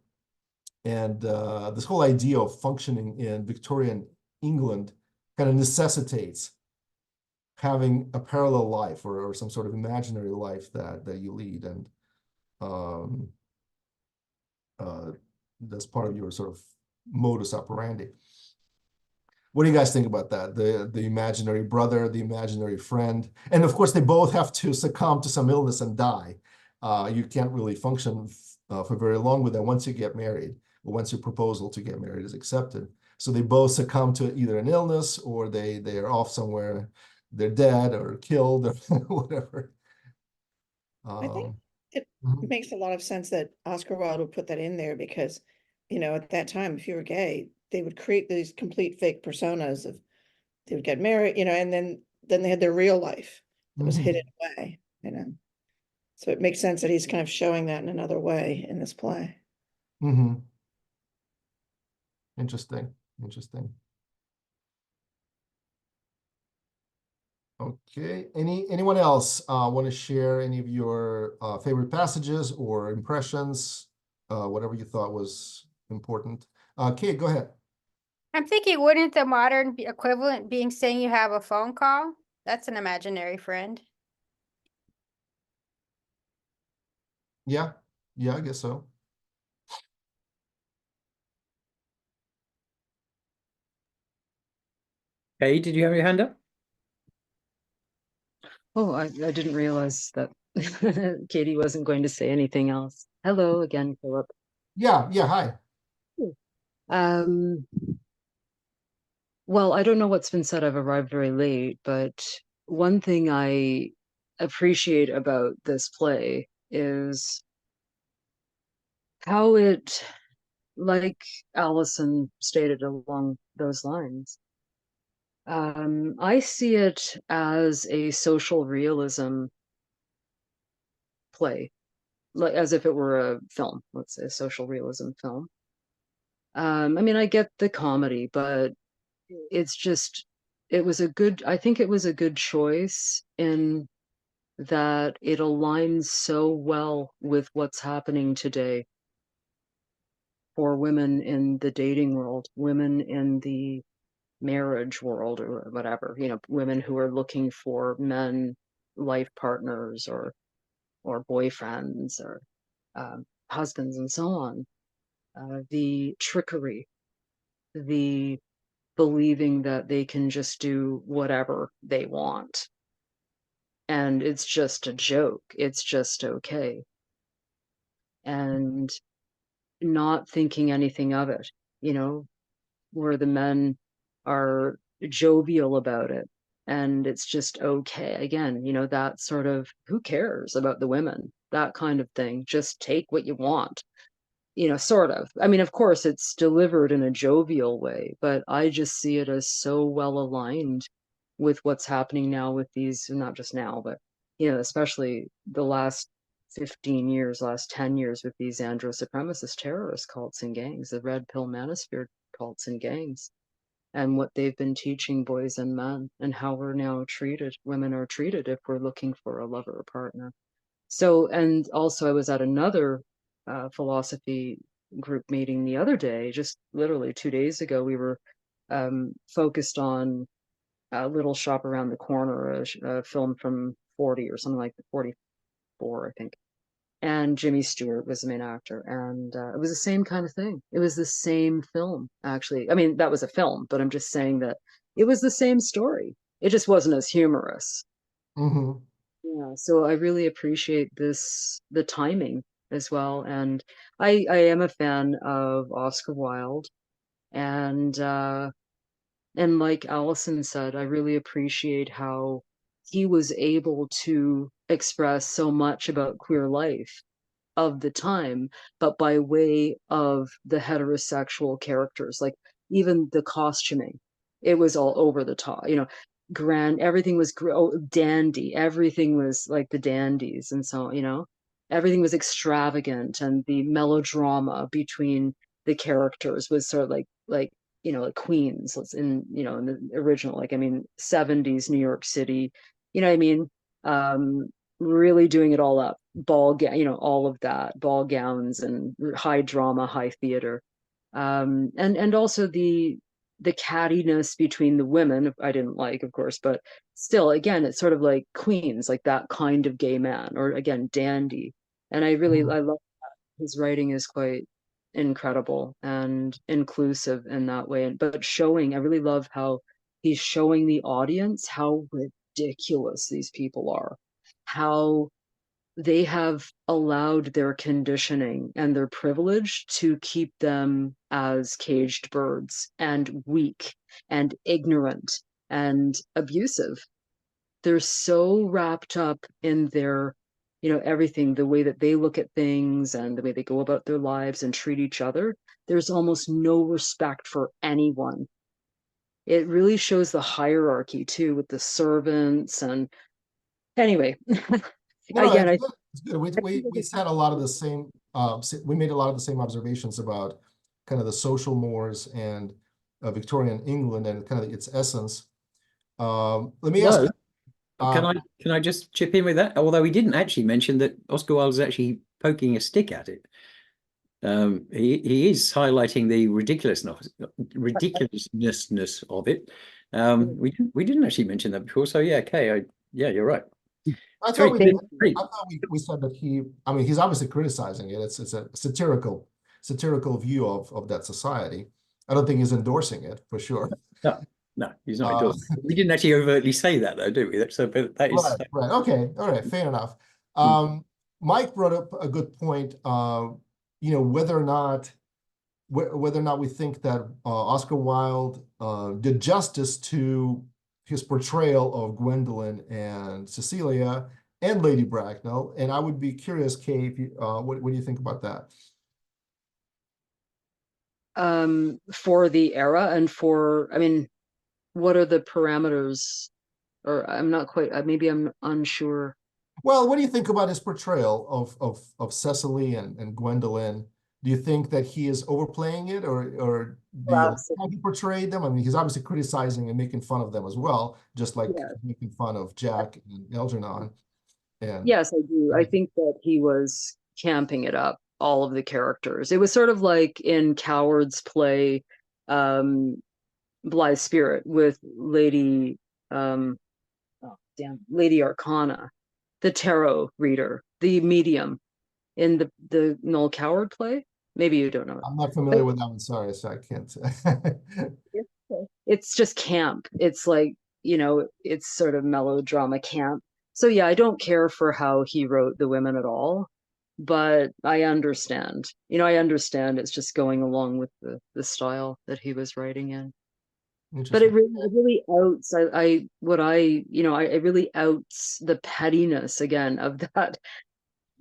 And this whole idea of functioning in Victorian England kind of necessitates having a parallel life or some sort of imaginary life that you lead. And that's part of your sort of modus operandi. What do you guys think about that? The imaginary brother, the imaginary friend, and of course they both have to succumb to some illness and die. You can't really function for very long with that once you get married, or once your proposal to get married is accepted. So they both succumb to either an illness or they are off somewhere, they're dead or killed or whatever. I think it Mhm. makes a lot of sense that Oscar Wilde would put that in there because, at that time, if you were gay, they would create these complete fake personas of they would get married, and then they had their real life that was hidden away, So it makes sense that he's kind of showing that in another way in this play. Mm-hmm. Interesting. Interesting. Okay. Anyone else want to share any of your favorite passages or impressions, whatever you thought was important? Kate, go ahead. I'm thinking, wouldn't the modern equivalent being saying you have a phone call? That's an imaginary friend. Yeah. Yeah, I guess so. Hey, did you have your hand up? Oh, I didn't realize that Katie wasn't going to say anything else. Hello again, Philip. Yeah. Hi. Well, I don't know what's been said. I've arrived very late, but one thing I appreciate about this play is how it, like Allison stated along those lines, I see it as a social realism play, like as if it were a film, let's say a social realism film. I mean, I get the comedy, but it's just, I think it was a good choice in that it aligns so well with what's happening today for women in the dating world, women in the marriage world, or whatever, women who are looking for men, life partners, or boyfriends, or husbands, and so on. The trickery, the believing that they can just do whatever they want. And it's just a joke. It's just okay. And not thinking anything of it. you know, where the men are jovial about it. And it's just okay. Again, you know, that sort of, who cares about the women? That kind of thing. Just take what you want, you know, sort of. I mean, of course, it's delivered in a jovial way, but I just see it as so well aligned with what's happening now with these, not just now, but, you know, especially the last 15 years, last 10 years with these andro supremacist terrorist cults and gangs, the red pill manosphere cults and gangs, and what they've been teaching boys and men, and how we're now treated, women are treated if we're looking for a lover or partner. So, and also I was at another philosophy group meeting the other day, just literally 2 days ago. We were focused on Little Shop Around the Corner, a film from 40 or something like 44, I think. And Jimmy Stewart was the main actor. And it was the same kind of thing. It was the same film, actually. I mean, that was a film, but I'm just saying that it was the same story. It just wasn't as humorous. Mm-hmm. Yeah, so I really appreciate the timing as well. And I am a fan of Oscar Wilde. And like Allison said, I really appreciate how he was able to express so much about queer life of the time, but by way of the heterosexual characters, like even the costuming, it was all over the top, you know, grand, everything was dandy, everything was like the dandies. And so, you know, everything was extravagant, and the melodrama between the characters was sort of like, you know, like Queens, let's in, you know, in the original, like, I mean, 70s New York City, you know what I mean? Really doing it all up, you know, all of that, ball gowns and high drama, high theater. And also the cattiness between the women, I didn't like, of course, but still, again, it's sort of like Queens, like that kind of gay man, or again, dandy. And I love that. His writing is quite incredible and inclusive in that way. But showing, I really love how he's showing the audience how ridiculous these people are, how they have allowed their conditioning and their privilege to keep them as caged birds and weak and ignorant and abusive. They're so wrapped up in their, you know, everything, the way that they look at things and the way they go about their lives and treat each other. There's almost no respect for anyone. It really shows the hierarchy too, with the servants. And anyway, No, again, it's good. It's good. We said a lot of the same, we made a lot of the same observations about kind of the social mores and Victorian England and kind of its essence. Let me ask No, you, can I just chip in with that? Although he didn't actually mention that Oscar Wilde is actually poking a stick at it. He is highlighting the ridiculousness of it. We didn't actually mention that before, so yeah, Kay, yeah, you're right. I thought we said that I mean, he's obviously criticizing it. It's a satirical view of that society. I don't think he's endorsing it for sure. No, he's not endorsing. We didn't actually overtly say that though, do we? So, but that is right. Okay, all right, fair enough. Mike brought up a good point. You know, whether or not we think that Oscar Wilde did justice to his portrayal of Gwendolyn and Cecilia and Lady Bracknell. And I would be curious, Kay, if you, what do you think about that? For the era and for, I mean, what are the parameters? Or I'm not quite, maybe I'm unsure. Well, what do you think about his portrayal of Cecily and Gwendolyn? Do you think that he is overplaying it, or do you like how he portrayed them? I mean, he's obviously criticizing and making fun of them as well, just like making fun of Jack and Algernon. And yes, I do. I think that he was camping it up, all of the characters. It was sort of like in Coward's play, Blithe Spirit with Lady, Lady Arcana, the tarot reader, the medium in the Noel Coward play. Maybe you don't know. I'm not familiar with that one. Sorry, so I can't. It's just camp. It's like, you know, it's sort of melodrama camp. So yeah, I don't care for how he wrote the women at all. but I understand. I understand it's just going along with the style that he was writing in. But it Interesting. really outs it really outs the pettiness again of that,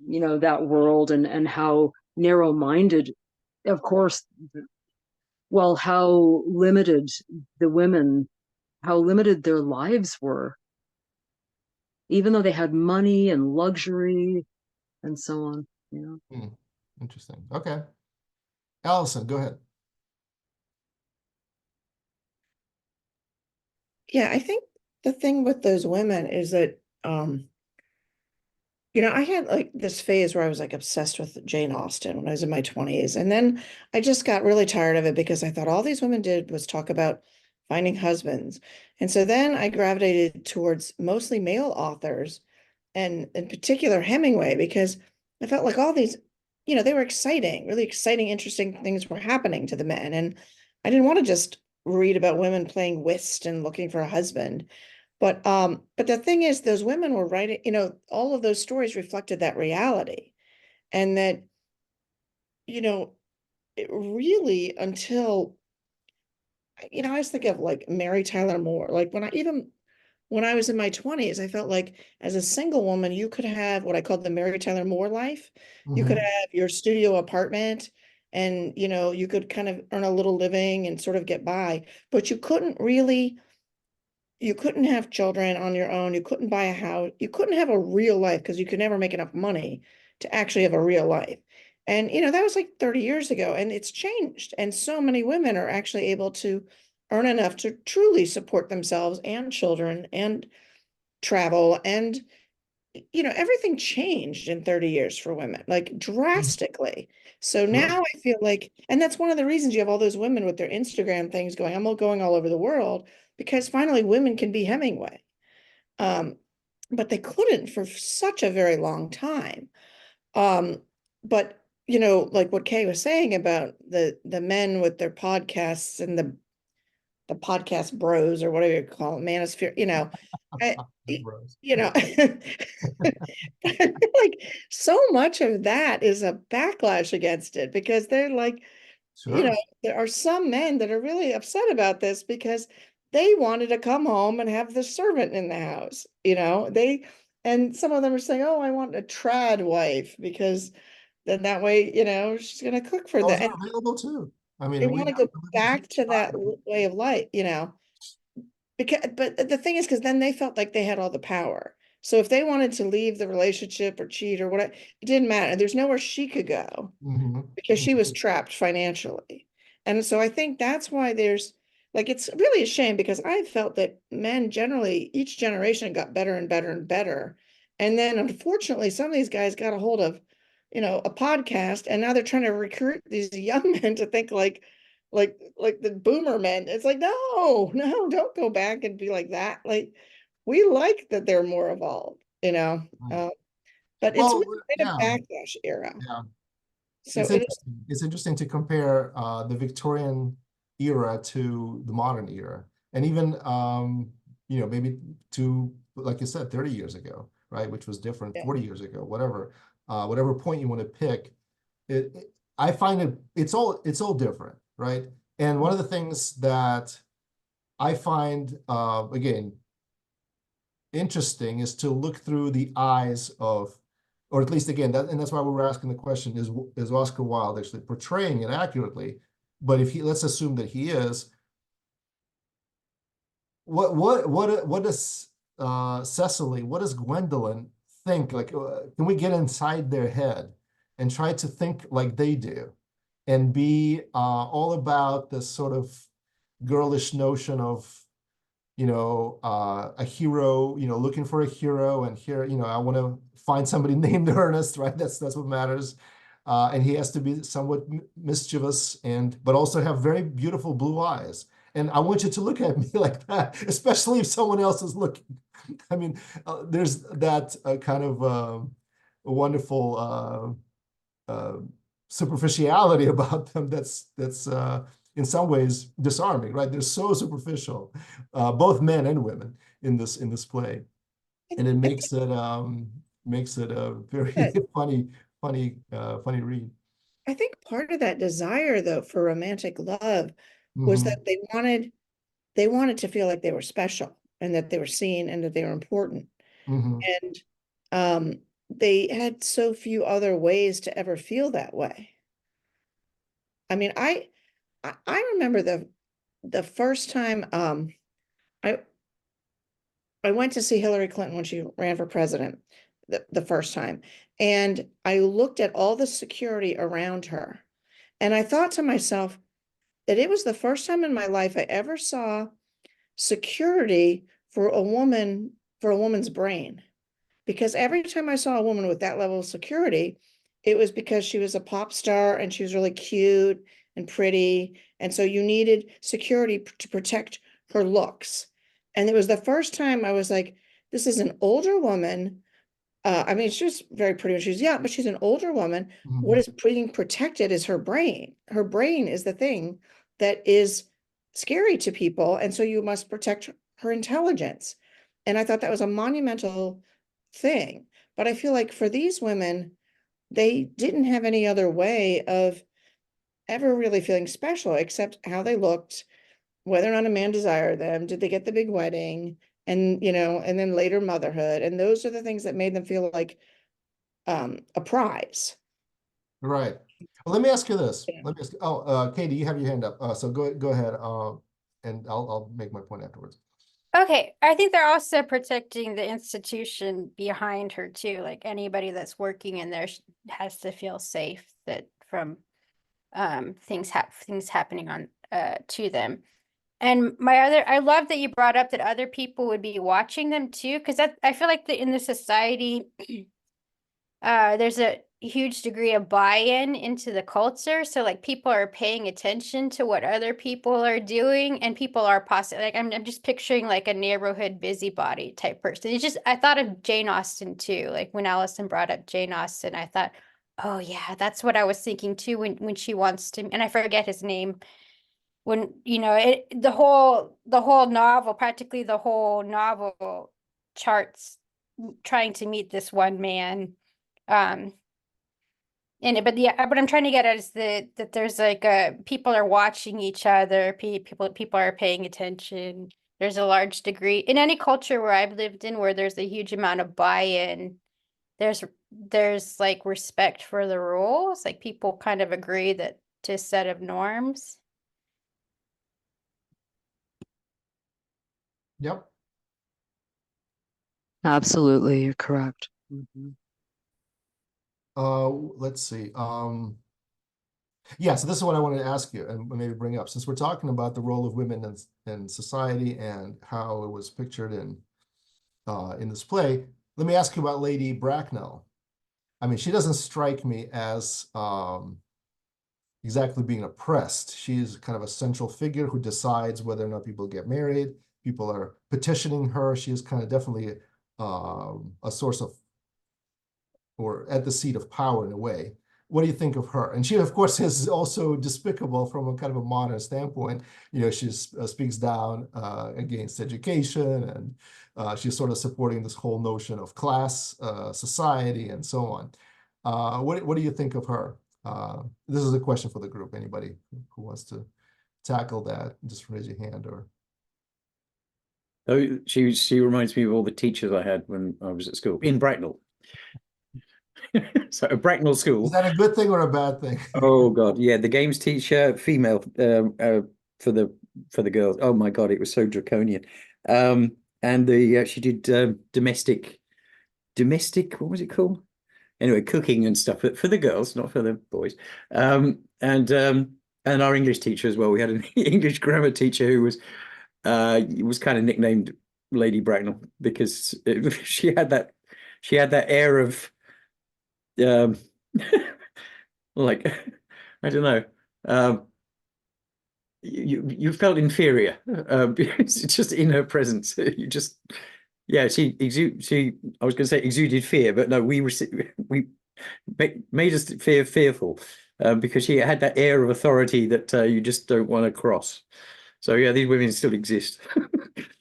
that world, and how narrow-minded, of course, well, how limited the women, how limited their lives were, even though they had money and luxury and so on. Interesting. Okay. Allison, go ahead. Yeah, I think the thing with those women is that, I had like this phase where I was like obsessed with Jane Austen when I was in my 20s. And then I just got really tired of it because I thought all these women did was talk about finding husbands. And so then I gravitated towards mostly male authors, and in particular Hemingway, because I felt like all these, they were exciting, really exciting, interesting things were happening to the men. And I didn't want to just read about women playing whist and looking for a husband. But the thing is, those women were writing, all of those stories reflected that reality. And that, it really until, I always think of like Mary Tyler Moore. Like when I was in my 20s, I felt like as a single woman, you could have what I called the Mary Tyler Moore life. You could have your studio apartment, and, you could kind of earn a little living and sort of get by, but you couldn't have children on your own. You couldn't buy a house. You couldn't have a real life because you could never make enough money to actually have a real life. And, that was like 30 years ago, and it's changed. And so many women are actually able to earn enough to truly support themselves and children and travel. And, everything changed in 30 years for women, like drastically. So Sure. now I feel like, and that's one of the reasons you have all those women with their Instagram things going, I'm all going all over the world, because finally women can be Hemingway. But they couldn't for such a very long time. But like what Kay was saying about the men with their podcasts and the podcast bros, or whatever you call it, manosphere, I, Bros. like so much of that is a backlash against it, because they're like, Sure. there are some men that are really upset about this because they wanted to come home and have the servant in the house, and some of them are saying, oh, I want a trad wife because then that way, she's going to cook for Those them. are And available too. I they mean, we want to have go to live in back to that society. way of life, because, but the thing is, because then they felt like they had all the power. So if they wanted to leave the relationship or cheat or whatever, it didn't matter. There's nowhere she could go because she was trapped financially. And so I think that's why there's like, it's really a shame, because I felt that men generally, each generation got better and better and better. And then unfortunately, some of these guys got a hold of, a podcast, and now they're trying to recruit these young men to think like the boomer men. It's like, no, don't go back and be like that. Like, we like that they're more evolved, Right. but it's Well, really been yeah, a backlash era. yeah. So It's it, interesting. It's interesting to compare the Victorian era to the modern era, and even maybe to, like you said, 30 years ago, right, which was different, yeah. 40 years ago, whatever point you want to pick. I find it's all different, right? And one of the things that I find again interesting is to look through the eyes of, or at least again, and that's why we were asking the question, is Oscar Wilde actually portraying it accurately? But if let's assume that he is, what does Cecily, what does Gwendolyn think? Like, can we get inside their head and try to think like they do, and be all about this sort of girlish notion of a hero, looking for a hero, and here, I want to find somebody named Ernest, right? That's what matters. And he has to be somewhat mischievous, but also have very beautiful blue eyes. And I want you to look at me like that, especially if someone else is looking. I mean, there's that kind of wonderful superficiality about them that's in some ways disarming, right? They're so superficial, both men and women in this play, and it makes it a very But funny funny read. I think part of that desire, though, for romantic love was that they wanted to feel like they were special and that they were seen and that they were important. Mhm. And they had so few other ways to ever feel that way. I mean, I remember the first time I went to see Hillary Clinton when she ran for president the first time, and I looked at all the security around her, and I thought to myself that it was the first time in my life I ever saw security for a woman's brain. Because every time I saw a woman with that level of security, it was because she was a pop star and she was really cute and pretty. And so you needed security to protect her looks. And it was the first time I was like, this is an older woman. I mean, she was very pretty when she was young, but she's an older woman. What is being protected is her brain. Her brain is the thing that is scary to people. And so you must protect her intelligence. And I thought that was a monumental thing. But I feel like for these women, they didn't have any other way of ever really feeling special except how they looked, whether or not a man desired them, did they get the big wedding, and and then later motherhood. And those are the things that made them feel like a prize. Right. Well, let me ask you this. Yeah. Let me ask. Katie, you have your hand up. So go ahead. And I'll make my point afterwards. Okay, I think they're also protecting the institution behind her too. Like anybody that's working in there has to feel safe that from things happening on to them. And I love that you brought up that other people would be watching them too, because I feel like in the society, there's a huge degree of buy-in into the culture. So like people are paying attention to what other people are doing, and people are possibly like, I'm just picturing like a neighborhood busybody type person. I thought of Jane Austen too. Like when Allison brought up Jane Austen, I thought, oh yeah, that's what I was thinking too when she wants to, and I forget his name. When the whole novel, practically the whole novel charts trying to meet this one man. But I'm trying to get at is that there's like people are watching each other, people are paying attention. There's a large degree in any culture where I've lived in where there's a huge amount of buy-in. There's like respect for the rules, like people kind of agree that to a set of norms. Yep. Absolutely, you're correct. Mhm. Let's see. Yeah, so this is what I wanted to ask you and maybe bring up. Since we're talking about the role of women in society and how it was pictured in this play, let me ask you about Lady Bracknell. I mean, she doesn't strike me as exactly being oppressed. She's kind of a central figure who decides whether or not people get married. People are petitioning her. She is kind of definitely a source of, or at the seat of power in a way. What do you think of her? And she, of course, is also despicable from a kind of a modern standpoint. She speaks down against education, and she's sort of supporting this whole notion of class, society, and so on. What do you think of her? This is a question for the group. Anybody who wants to tackle that, just raise your hand. Or oh, she reminds me of all the teachers I had when I was at school in Bracknell. So a Bracknell school. Is that a good thing or a bad thing? Oh God, yeah, the games teacher, female, for the girls. Oh my God, it was so draconian. And she did domestic. What was it called? Anyway, cooking and stuff for the girls, not for the boys. And our English teacher as well. We had an English grammar teacher who was kind of nicknamed Lady Bracknell because she had that air of like I don't know, you felt inferior just in her presence. You just I was going to say exuded fear, but no, we made us fearful because she had that air of authority that you just don't want to cross. So yeah, these women still exist.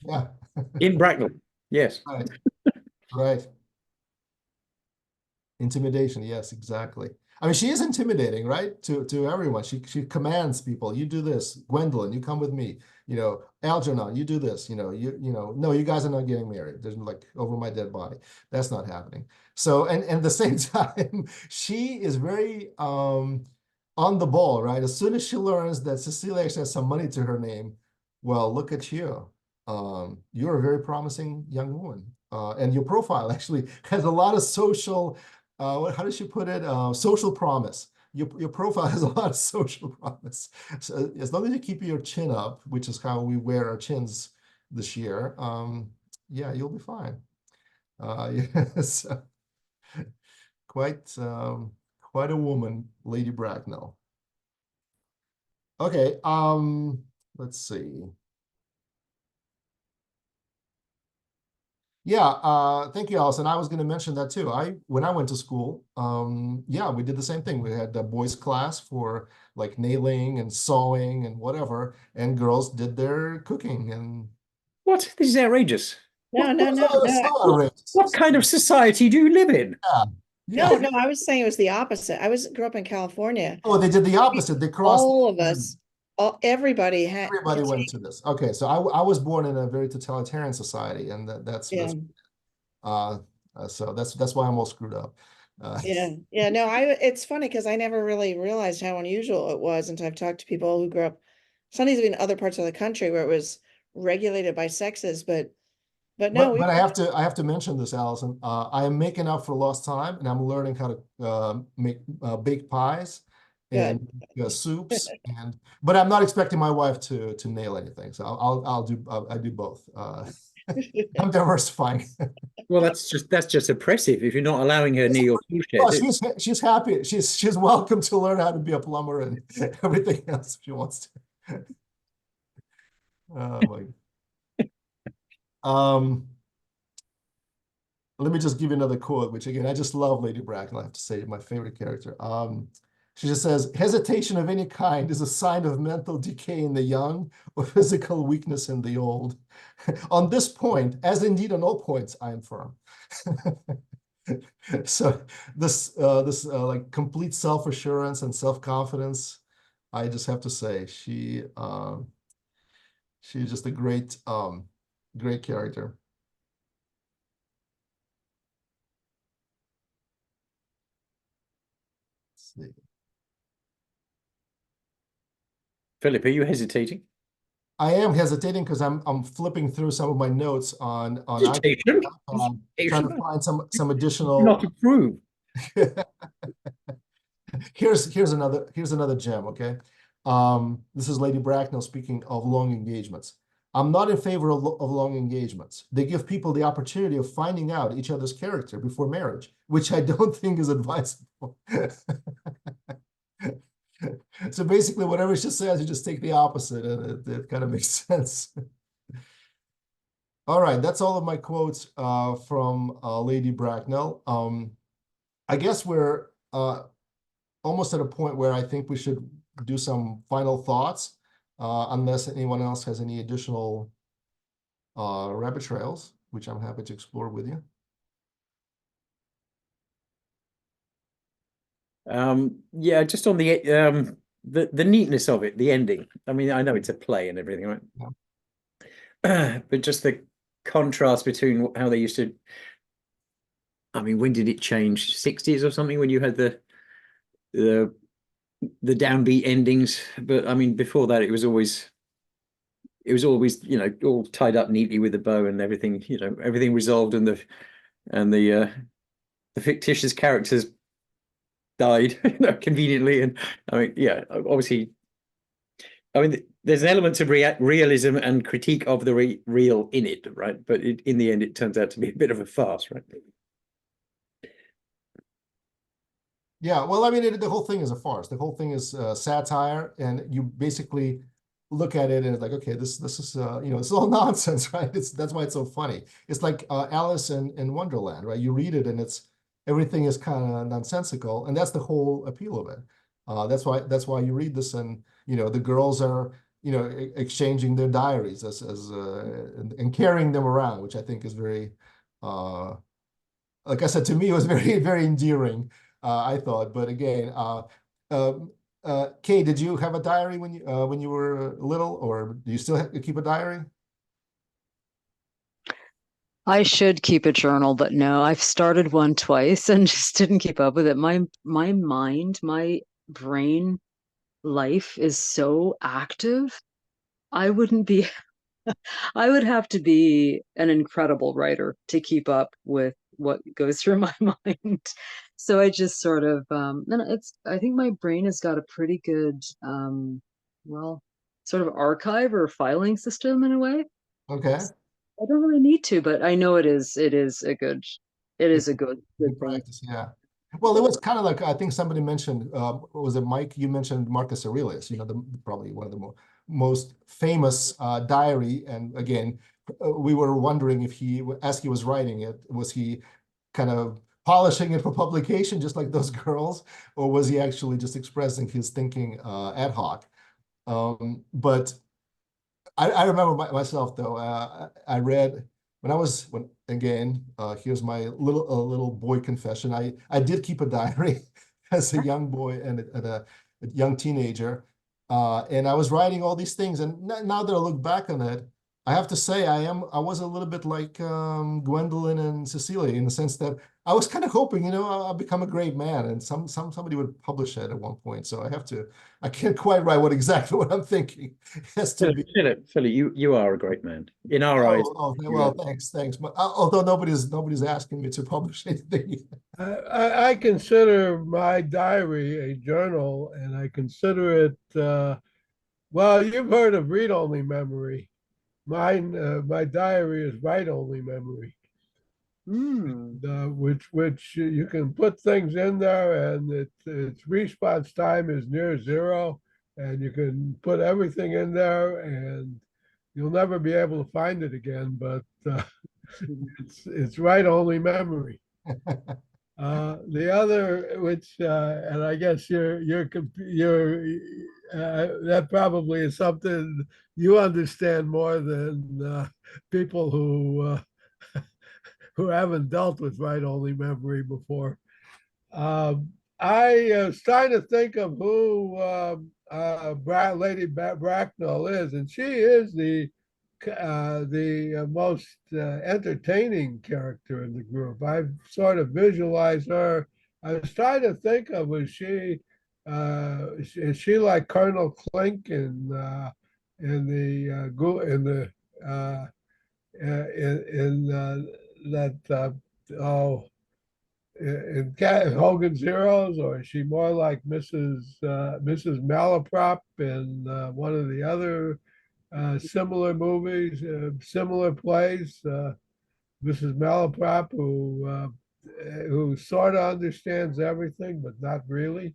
Yeah. In Bracknell, yes. Right. Right. Intimidation, yes, exactly. I mean, she is intimidating, right? To everyone. She commands people. You do this, Gwendolyn. You come with me. You know, Algernon. You do this. You know, no, you guys are not getting married. There's like over my dead body. That's not happening. So, and at the same time, she is very on the ball, right? As soon as she learns that Cecilia actually has some money to her name, well, look at you. You're a very promising young woman, and your profile actually has a lot of social. How does she put it? Social promise. Your profile has a lot of social promise. So as long as you keep your chin up, which is how we wear our chins this year, yeah, you'll be fine. Yes, quite quite a woman, Lady Bracknell. Okay, let's see. Yeah, thank you, Allison. I was going to mention that too. When I went to school, yeah, we did the same thing. We had a boys' class for like nailing and sewing and whatever, and girls did their cooking. And What? This is outrageous. No, no, no, it's no, so outrageous. What kind of society do you live in? Yeah. no, I was saying it was the opposite. Grew up in California. Oh, they did the opposite. They crossed. All of us, everybody had. Everybody went to this. Okay, so I was born in a very totalitarian society, and that's Yeah. so that's why I'm all screwed up. Yeah. No, it's funny because I never really realized how unusual it was until I've talked to people who grew up, sometimes even other parts of the country where it was regulated by sexes, but no, But I have to mention this, Allison. I am making up for lost time, and I'm learning how to make baked pies and soups, but I'm not expecting my wife to nail anything. So I do both. I'm diversifying. Well, that's just oppressive if you're not allowing her near your tool shed. Oh, she's happy. She's welcome to learn how to be a plumber and everything else if she wants to. Oh my. Let me just give you another quote, which again, I just love Lady Bracknell, I have to say, my favorite character. She just says, hesitation of any kind is a sign of mental decay in the young or physical weakness in the old. On this point, as indeed on all points, I am firm. So this like complete self-assurance and self-confidence, I just have to say, she's just a great character. Let's see. Philip, are you hesitating? I am hesitating because I'm flipping through some of my notes on Hesitation? trying to find some additional. Not approve. Here's another gem. Okay, this is Lady Bracknell speaking of long engagements. I'm not in favor of long engagements. They give people the opportunity of finding out each other's character before marriage, which I don't think is advisable. So basically, whatever she says, you just take the opposite, and it kind of makes sense. All right, that's all of my quotes from Lady Bracknell. I guess we're almost at a point where I think we should do some final thoughts, unless anyone else has any additional rabbit trails, which I'm happy to explore with you. Yeah, just on the neatness of it, the ending. I mean, I know it's a play and everything, right? Yeah. But just the contrast between how they used to. I mean, when did it change? 60s or something, when you had the downbeat endings. But I mean, before that, it was always, you know, all tied up neatly with a bow and everything, you know, everything resolved, and the fictitious characters died, you know, conveniently. And I mean, yeah, obviously, I mean, there's an element of realism and critique of the real in it, right? But in the end, it turns out to be a bit of a farce, right? Yeah, well, I mean, the whole thing is a farce. The whole thing is satire, and you basically look at it and it's like, okay, this is you know, it's all nonsense, right? That's why it's so funny. It's like Alice in Wonderland, right? You read it and everything is kind of nonsensical, and that's the whole appeal of it. That's why you read this, and you know, the girls are, you know, exchanging their diaries and carrying them around, which I think is very like I said, to me, it was very, very endearing, I thought. But again, Kay, did you have a diary when you were little, or do you still keep a diary? I should keep a journal, but no, I've started one twice and just didn't keep up with it. My mind, my brain life is so active. I wouldn't be I would have to be an incredible writer to keep up with what goes through my mind. So I just sort of and I think my brain has got a pretty good well, sort of archive or filing system in a way. Okay. I don't really need to, but I know it is a good It's good good thing. practice, yeah. Well, it was kind of like, I think somebody mentioned, what was it, Mike? You mentioned Marcus Aurelius, probably one of the most famous diary. And again, we were wondering if as he was writing it, was he kind of polishing it for publication, just like those girls, or was he actually just expressing his thinking ad hoc? But I remember myself though. I read again. Here's my little boy confession. I did keep a diary as a young boy and a young teenager, and I was writing all these things. And now that I look back on it, I have to say I was a little bit like Gwendolyn and Cecilia in the sense that I was kind of hoping, I'll become a great man, and somebody would publish it at one point. So I can't quite write exactly what I'm thinking. It has to be. Philip, you are a great man in our eyes. Well, thanks. But although nobody's asking me to publish anything. I consider my diary a journal, and I consider it, well, you've heard of read-only memory. My diary is write-only memory. Hmm. Which you can put things in there, and its response time is near zero, and you can put everything in there, and you'll never be able to find it again. But it's write-only memory. The other, which and I guess that probably is something you understand more than people who haven't dealt with write-only memory before. I was trying to think of who Lady Bracknell is, and she is the most entertaining character in the group. I've sort of visualized her. I was trying to think of, is she like Colonel Klink in Hogan's Heroes, or is she more like Mrs. Malaprop in one of the other similar movies, similar plays? Mrs. Malaprop, who sort of understands everything, but not really,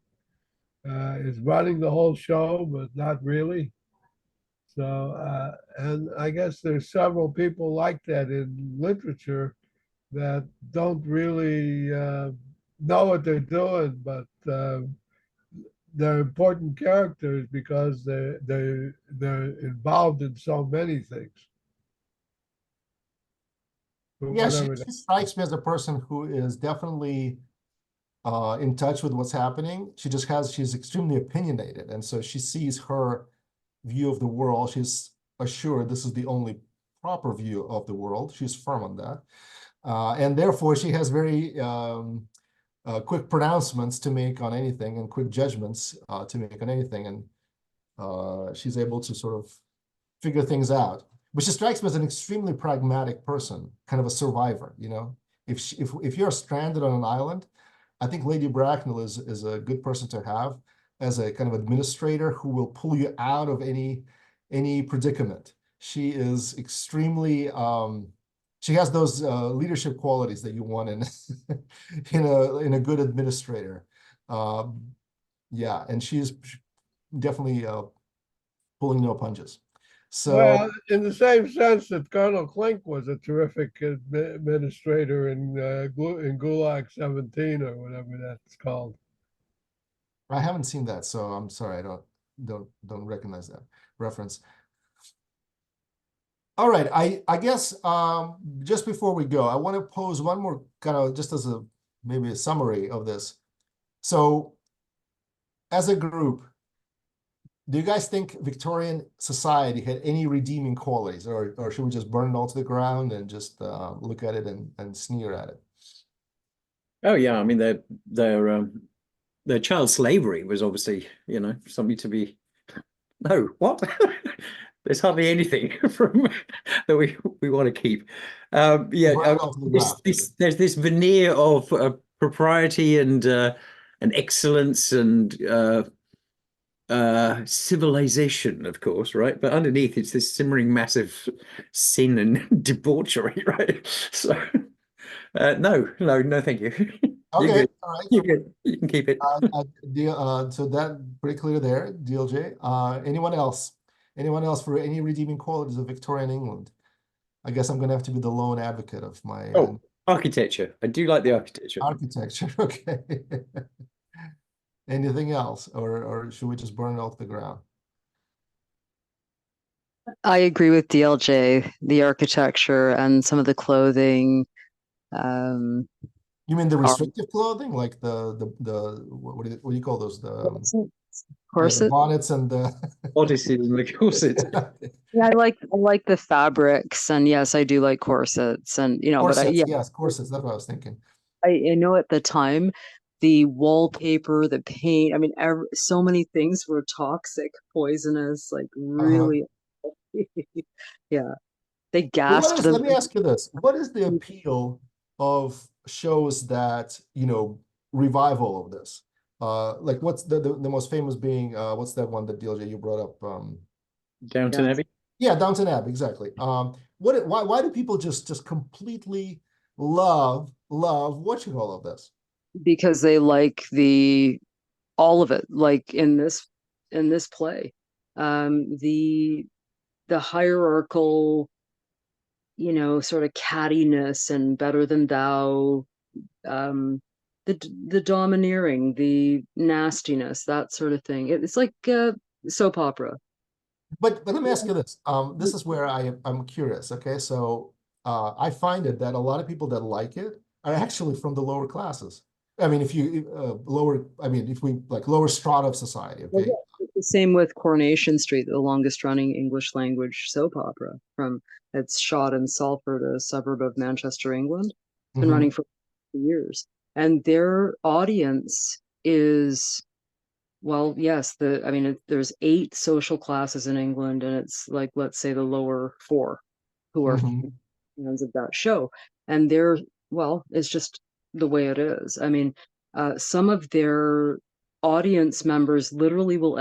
is running the whole show, but not really. So, and I guess there's several people like that in literature that don't really know what they're doing, but they're important characters because they're involved in so many things. Yeah, she strikes me as a person who is definitely in touch with what's happening. She's extremely opinionated, and so she sees her view of the world. She's assured this is the only proper view of the world. She's firm on that. And therefore, she has very quick pronouncements to make on anything and quick judgments to make on anything. And she's able to sort of figure things out. But she strikes me as an extremely pragmatic person, kind of a survivor, If you're stranded on an island, I think Lady Bracknell is a good person to have as a kind of administrator who will pull you out of any predicament. She is extremely she has those leadership qualities that you want in in a good administrator. Yeah, and she's definitely pulling no punches. So, well, in the same sense that Colonel Klink was a terrific administrator in Gulag 17 or whatever that's called. I haven't seen that, so I'm sorry, I don't recognize that reference. All right, I guess just before we go, I want to pose one more kind of just as a maybe a summary of this. So as a group, do you guys think Victorian society had any redeeming qualities, or should we just burn it all to the ground and just look at it and sneer at it? Oh yeah, I mean their child slavery was obviously, you know, something to be. No, what? There's hardly anything from that we want to keep. Burn Yeah, it all to the ground. there's this veneer of propriety and excellence and civilization, of course, right? But underneath it's this simmering massive sin and debauchery, right? So no, thank you. You're Okay, good. all right. You're good. You can keep it. So that pretty clear there, DLJ. Anyone else? Anyone else for any redeeming qualities of Victorian England? I guess I'm gonna have to be the lone advocate of my Oh, architecture. I do like the architecture. architecture. Okay. Anything else, or should we just burn it all to the ground? I agree with DLJ, the architecture and some of the clothing. Um, You mean the are restrictive clothing, like what do you call those? The corset. bonnets and the Odyssey and the corset. Yeah, I like the fabrics, and yes, I do like corsets, and you know, but corsets. Yes, corsets. That's what I was thinking. I know at the time the wallpaper, the paint, I mean, so many things were toxic, poisonous, like really. Yeah, they Well, what gassed is, them. let me ask you this. What is the appeal of shows that, revive all of this? Like what's the most famous being, what's that one that DLJ you brought up? Downton Yeah. Abbey. Yeah, Downton Abbey, exactly. Why do people just completely love watching all of this? Because they like all of it, like in this play. The hierarchical, you know, sort of cattiness and better than thou, the domineering, the nastiness, that sort of thing. It's like soap opera. But let me ask you this. This is where I'm curious. Okay, so I find it that a lot of people that like it are actually from the lower classes. I mean, if you if we like lower strata of society. Well, Okay. yeah, it's the same with Coronation Street, the longest running English language soap opera. It's shot in Salford, a suburb of Manchester, England. It's been running for years. And their audience is, well, yes, there's 8 social classes in England, and it's like, let's say the lower 4 who are fans of that show. And it's just the way it is. I mean, some of their audience members literally will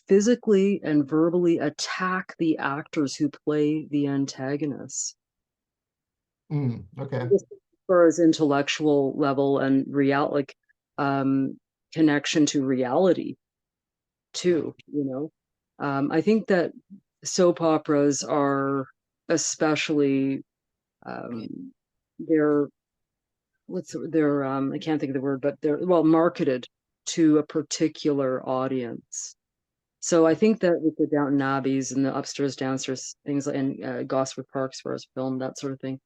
physically and verbally attack the actors who play the antagonists. Okay. Just as far as intellectual level and connection to reality too, you know. I think that soap operas are especially they're I can't think of the word, but they're marketed to a particular audience. So I think that with the Downton Abbeys and the upstairs downstairs things, and Gosford Park's for us film, that sort of thing.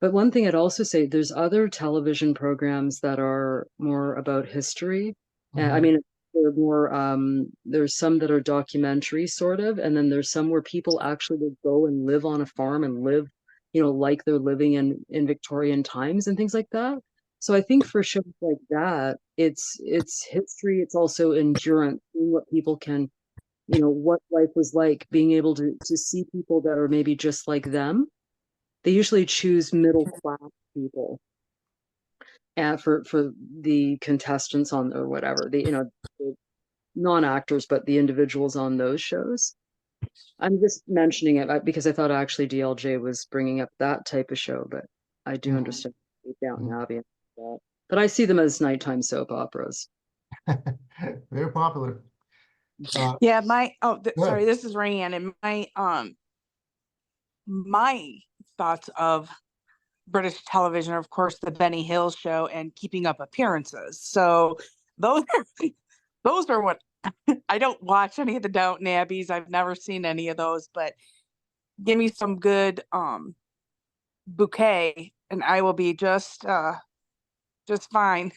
But one thing I'd also say, there's other television programs that are more about history. I mean, they're more, there's some that are documentary sort of, and then there's some where people actually would go and live on a farm and live, you know, like they're living in Victorian times and things like that. So I think for shows like that, it's history, it's also endurance, seeing what people can, you know, what life was like, being able to see people that are maybe just like them. They usually choose middle class people for the contestants on, or whatever, the non-actors, but the individuals on those shows. I'm just mentioning it because I thought actually DLJ was bringing up that type of show, but I do understand Downton Abbey and that. But I see them as nighttime soap operas. Very popular. Yeah, Go sorry, ahead. this is Rayanne, and my thoughts of British television are, of course, the Benny Hill show and Keeping Up Appearances. So those are what I don't watch any of the Downton Abbeys. I've never seen any of those, but give me some good bouquet and I will be just fine.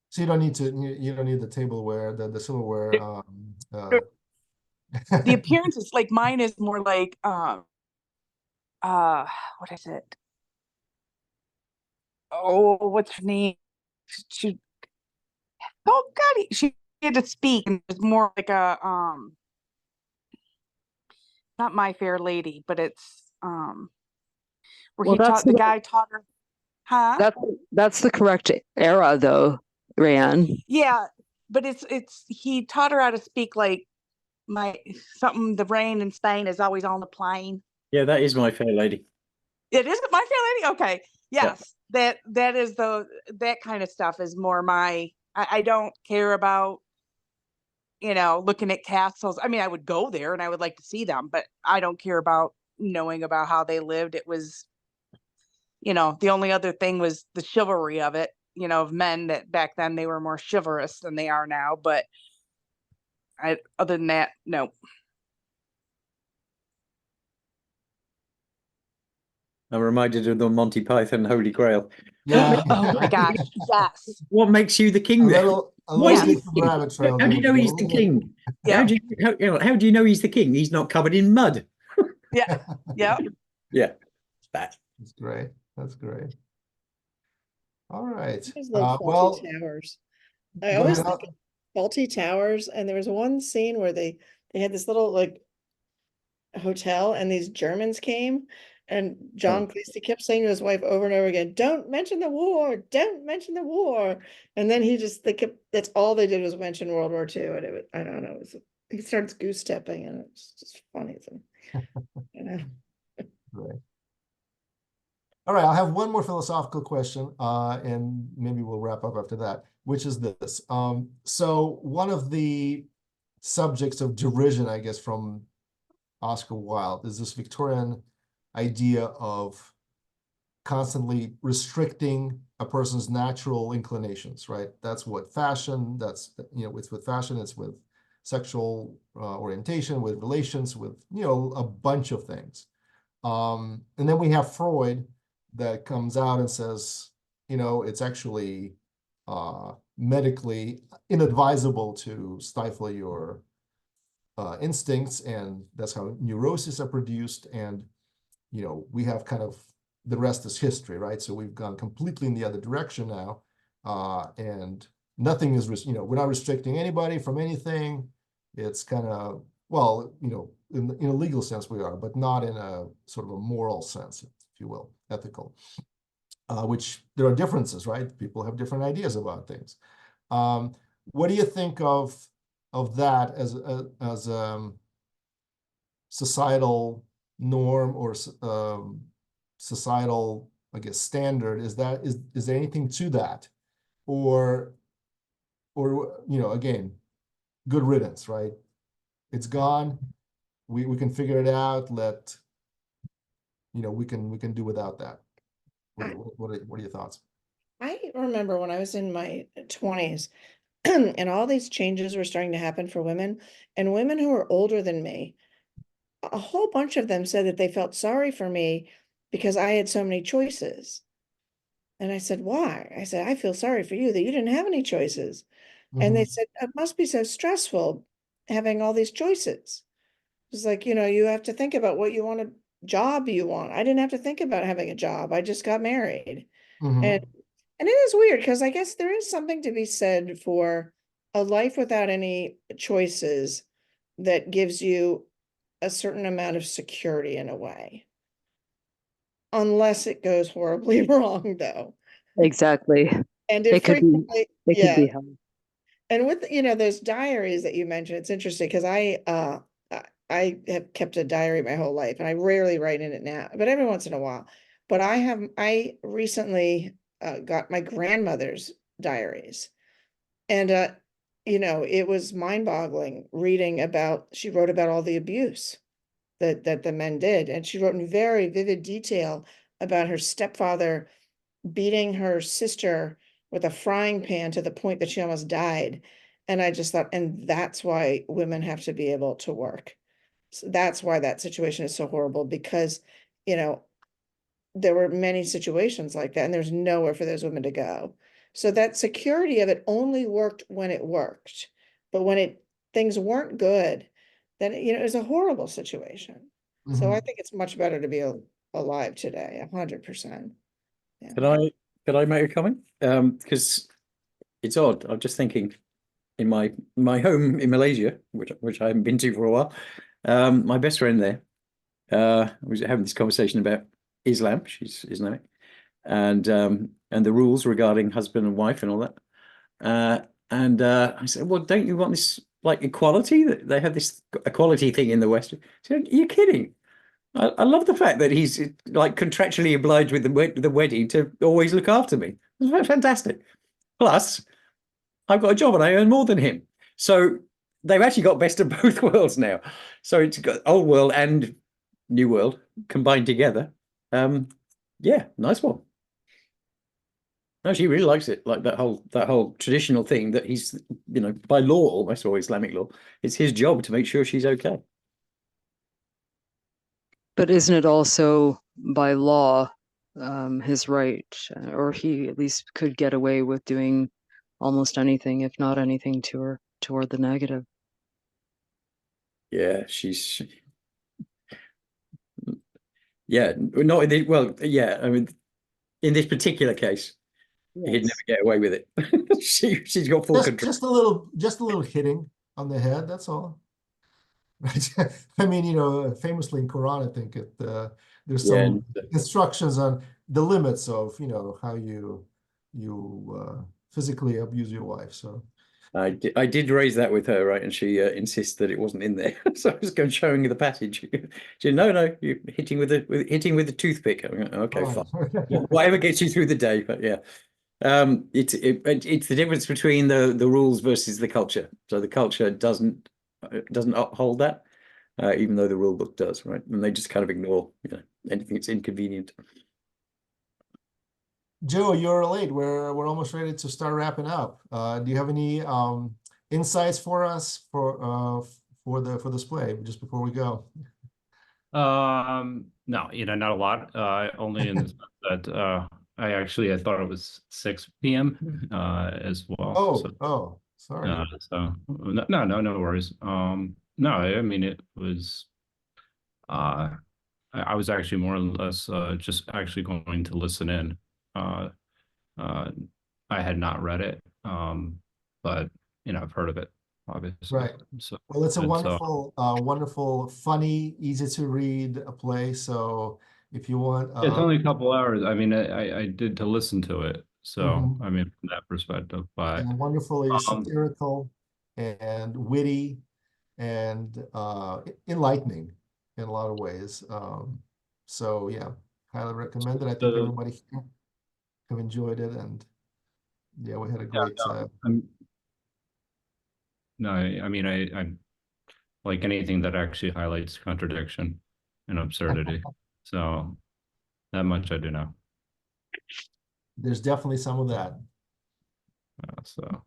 So you don't need to, you don't need the tableware, the silverware. The appearance is like, mine is more like what is it? Oh, what's her name? She, oh God, she had to speak, and it's more like a not My Fair Lady, but it's where Well, he taught, the guy taught her, huh? that's the correct era, though, Ryan. Yeah, but it's he taught her how to speak like my something. The rain in Spain is always on the plane. Yeah, that is My Fair Lady. It is My Fair Lady. Okay, Yeah. yes, that is that kind of stuff is more my. I don't care about, looking at castles. I mean, I would go there and I would like to see them, but I don't care about knowing about how they lived. It was, the only other thing was the chivalry of it, of men, that back then they were more chivalrous than they are now. But other than that, no. I'm reminded of the Monty Python Holy Grail. Yeah. Oh my gosh, yes. What makes you the king A then? little Why is he bit the of king? rabbit trail. How do you know he's there. the king? Yeah. How do you know he's the king? He's not covered in mud. Yeah. Yeah. Yeah, that. That's great. That's great. All right. I always love Faulty Towers. I go always ahead. think of Faulty Towers, and there was one scene where they had this little like hotel, and these Germans came, and John Cleese kept saying to his wife over and over again, "Don't mention the war, don't mention the war." And then that's all they did was mention World War II, and it was, I don't know, he starts goose stepping, and it's just funny. Right. All right, I'll have one more philosophical question, and maybe we'll wrap up after that, which is this. So one of the subjects of derision, I guess, from Oscar Wilde is this Victorian idea of constantly restricting a person's natural inclinations, right? That's what fashion, it's with fashion, it's with sexual orientation, with relations, with, a bunch of things. And then we have Freud that comes out and says, it's actually medically inadvisable to stifle your instincts, and that's how neuroses are produced. And, we have kind of, the rest is history, right? So we've gone completely in the other direction now. And nothing is, we're not restricting anybody from anything. It's kind of, well, in a legal sense we are, but not in a sort of a moral sense, if you will, ethical, which there are differences, right? People have different ideas about things. What do you think of that as societal norm or societal, I guess, standard? Is there anything to that, or again, good riddance, right? It's gone. We can figure it out. We can do without that. What are your thoughts? I remember when I was in my 20s and all these changes were starting to happen for women, and women who were older than me, a whole bunch of them said that they felt sorry for me because I had so many choices. And I said, why? I said, I feel sorry for you that you didn't have any choices. And they said, it must be so stressful having all these choices. It's like, you have to think about what job you want. I didn't have to think about having a job. I just got married. And it is weird because I guess there is something to be said for a life without any choices that gives you a certain amount of security in a way. Unless it goes horribly wrong, though. Exactly. And It could be, it could be hell. And with, those diaries that you mentioned, it's interesting because I have kept a diary my whole life, and I rarely write in it now, but every once in a while. But I recently got my grandmother's diaries, and it was mind-boggling reading she wrote about all the abuse that the men did, and she wrote in very vivid detail about her stepfather beating her sister with a frying pan to the point that she almost died. And I just thought, and that's why women have to be able to work. So that's why that situation is so horrible, because, you know, there were many situations like that, and there's nowhere for those women to go. So that security of it only worked when it worked. But when things weren't good, then, you know, it was a horrible situation. So I Mhm. think it's much better to be alive today, 100%. Yeah. Could I make a comment? Because it's odd. I'm just thinking in my home in Malaysia, which I haven't been to for a while. My best friend there was having this conversation about Islam. She's Islamic, and the rules regarding husband and wife and all that. I said, well, don't you want this like equality? That they have this equality thing in the West. She said, are you kidding? I love the fact that he's like contractually obliged with the wedding to always look after me. It's fantastic. Plus, I've got a job and I earn more than him. So they've actually got best of both worlds now. So it's got old world and new world combined together. Yeah, nice one. No, she really likes it. Like that whole traditional thing that he's, you know, by law almost, or Islamic law, it's his job to make sure she's okay. But isn't it also by law his right, or he at least could get away with doing almost anything, if not anything, to her toward the negative? Yeah, yeah, not in the, well, yeah. I mean, in this particular case, he'd never get away with it. She's got full control. Just a little hitting on the head. That's all. Right. I mean, you know, famously in Quran, I think there's Yeah, some instructions on the limits of, you know, how you physically abuse your wife. So I did raise that with her, right? And she insists that it wasn't in there. So I was going showing her the passage. She said, no, you're hitting with the toothpick. I'm going, okay, fine. Whatever gets you through the day. But yeah, it's the difference between the rules versus the culture. So the culture doesn't uphold that, even though the rule book does, right? And they just kind of ignore, you know, anything that's inconvenient. Joe, you're late. We're almost ready to start wrapping up. Do you have any insights for us for the display just before we go? No, you know, not a lot. Only in the sense that I thought it was 6 p.m. As well. Oh, sorry. So no worries. No, I mean it was I was actually more or less just actually going to listen in. I had not read it, but you know, I've heard of it, obviously. Right. So Well, it's a wonderful, funny, easy to read play. So if you want, it's only a couple hours. I mean, I did to listen to it. So I mean, from that perspective, but and wonderfully satirical and witty and enlightening in a lot of ways. So yeah, highly recommend it. I think everybody here have enjoyed it, and yeah, we had a great. No, I mean, I like anything that actually highlights contradiction and absurdity. So that much I do know. There's definitely some of that. So.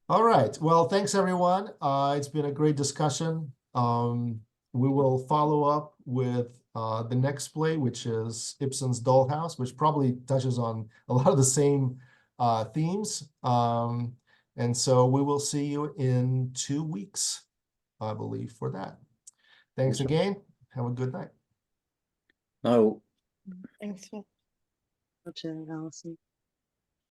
All right. Well, thanks everyone. It's been a great discussion. We will follow up with the next play, which is Ibsen's Dollhouse, which probably touches on a lot of the same themes. And so we will see you in 2 weeks, I believe, for that. Thanks again. Have a good night. Oh. Thanks. Allison.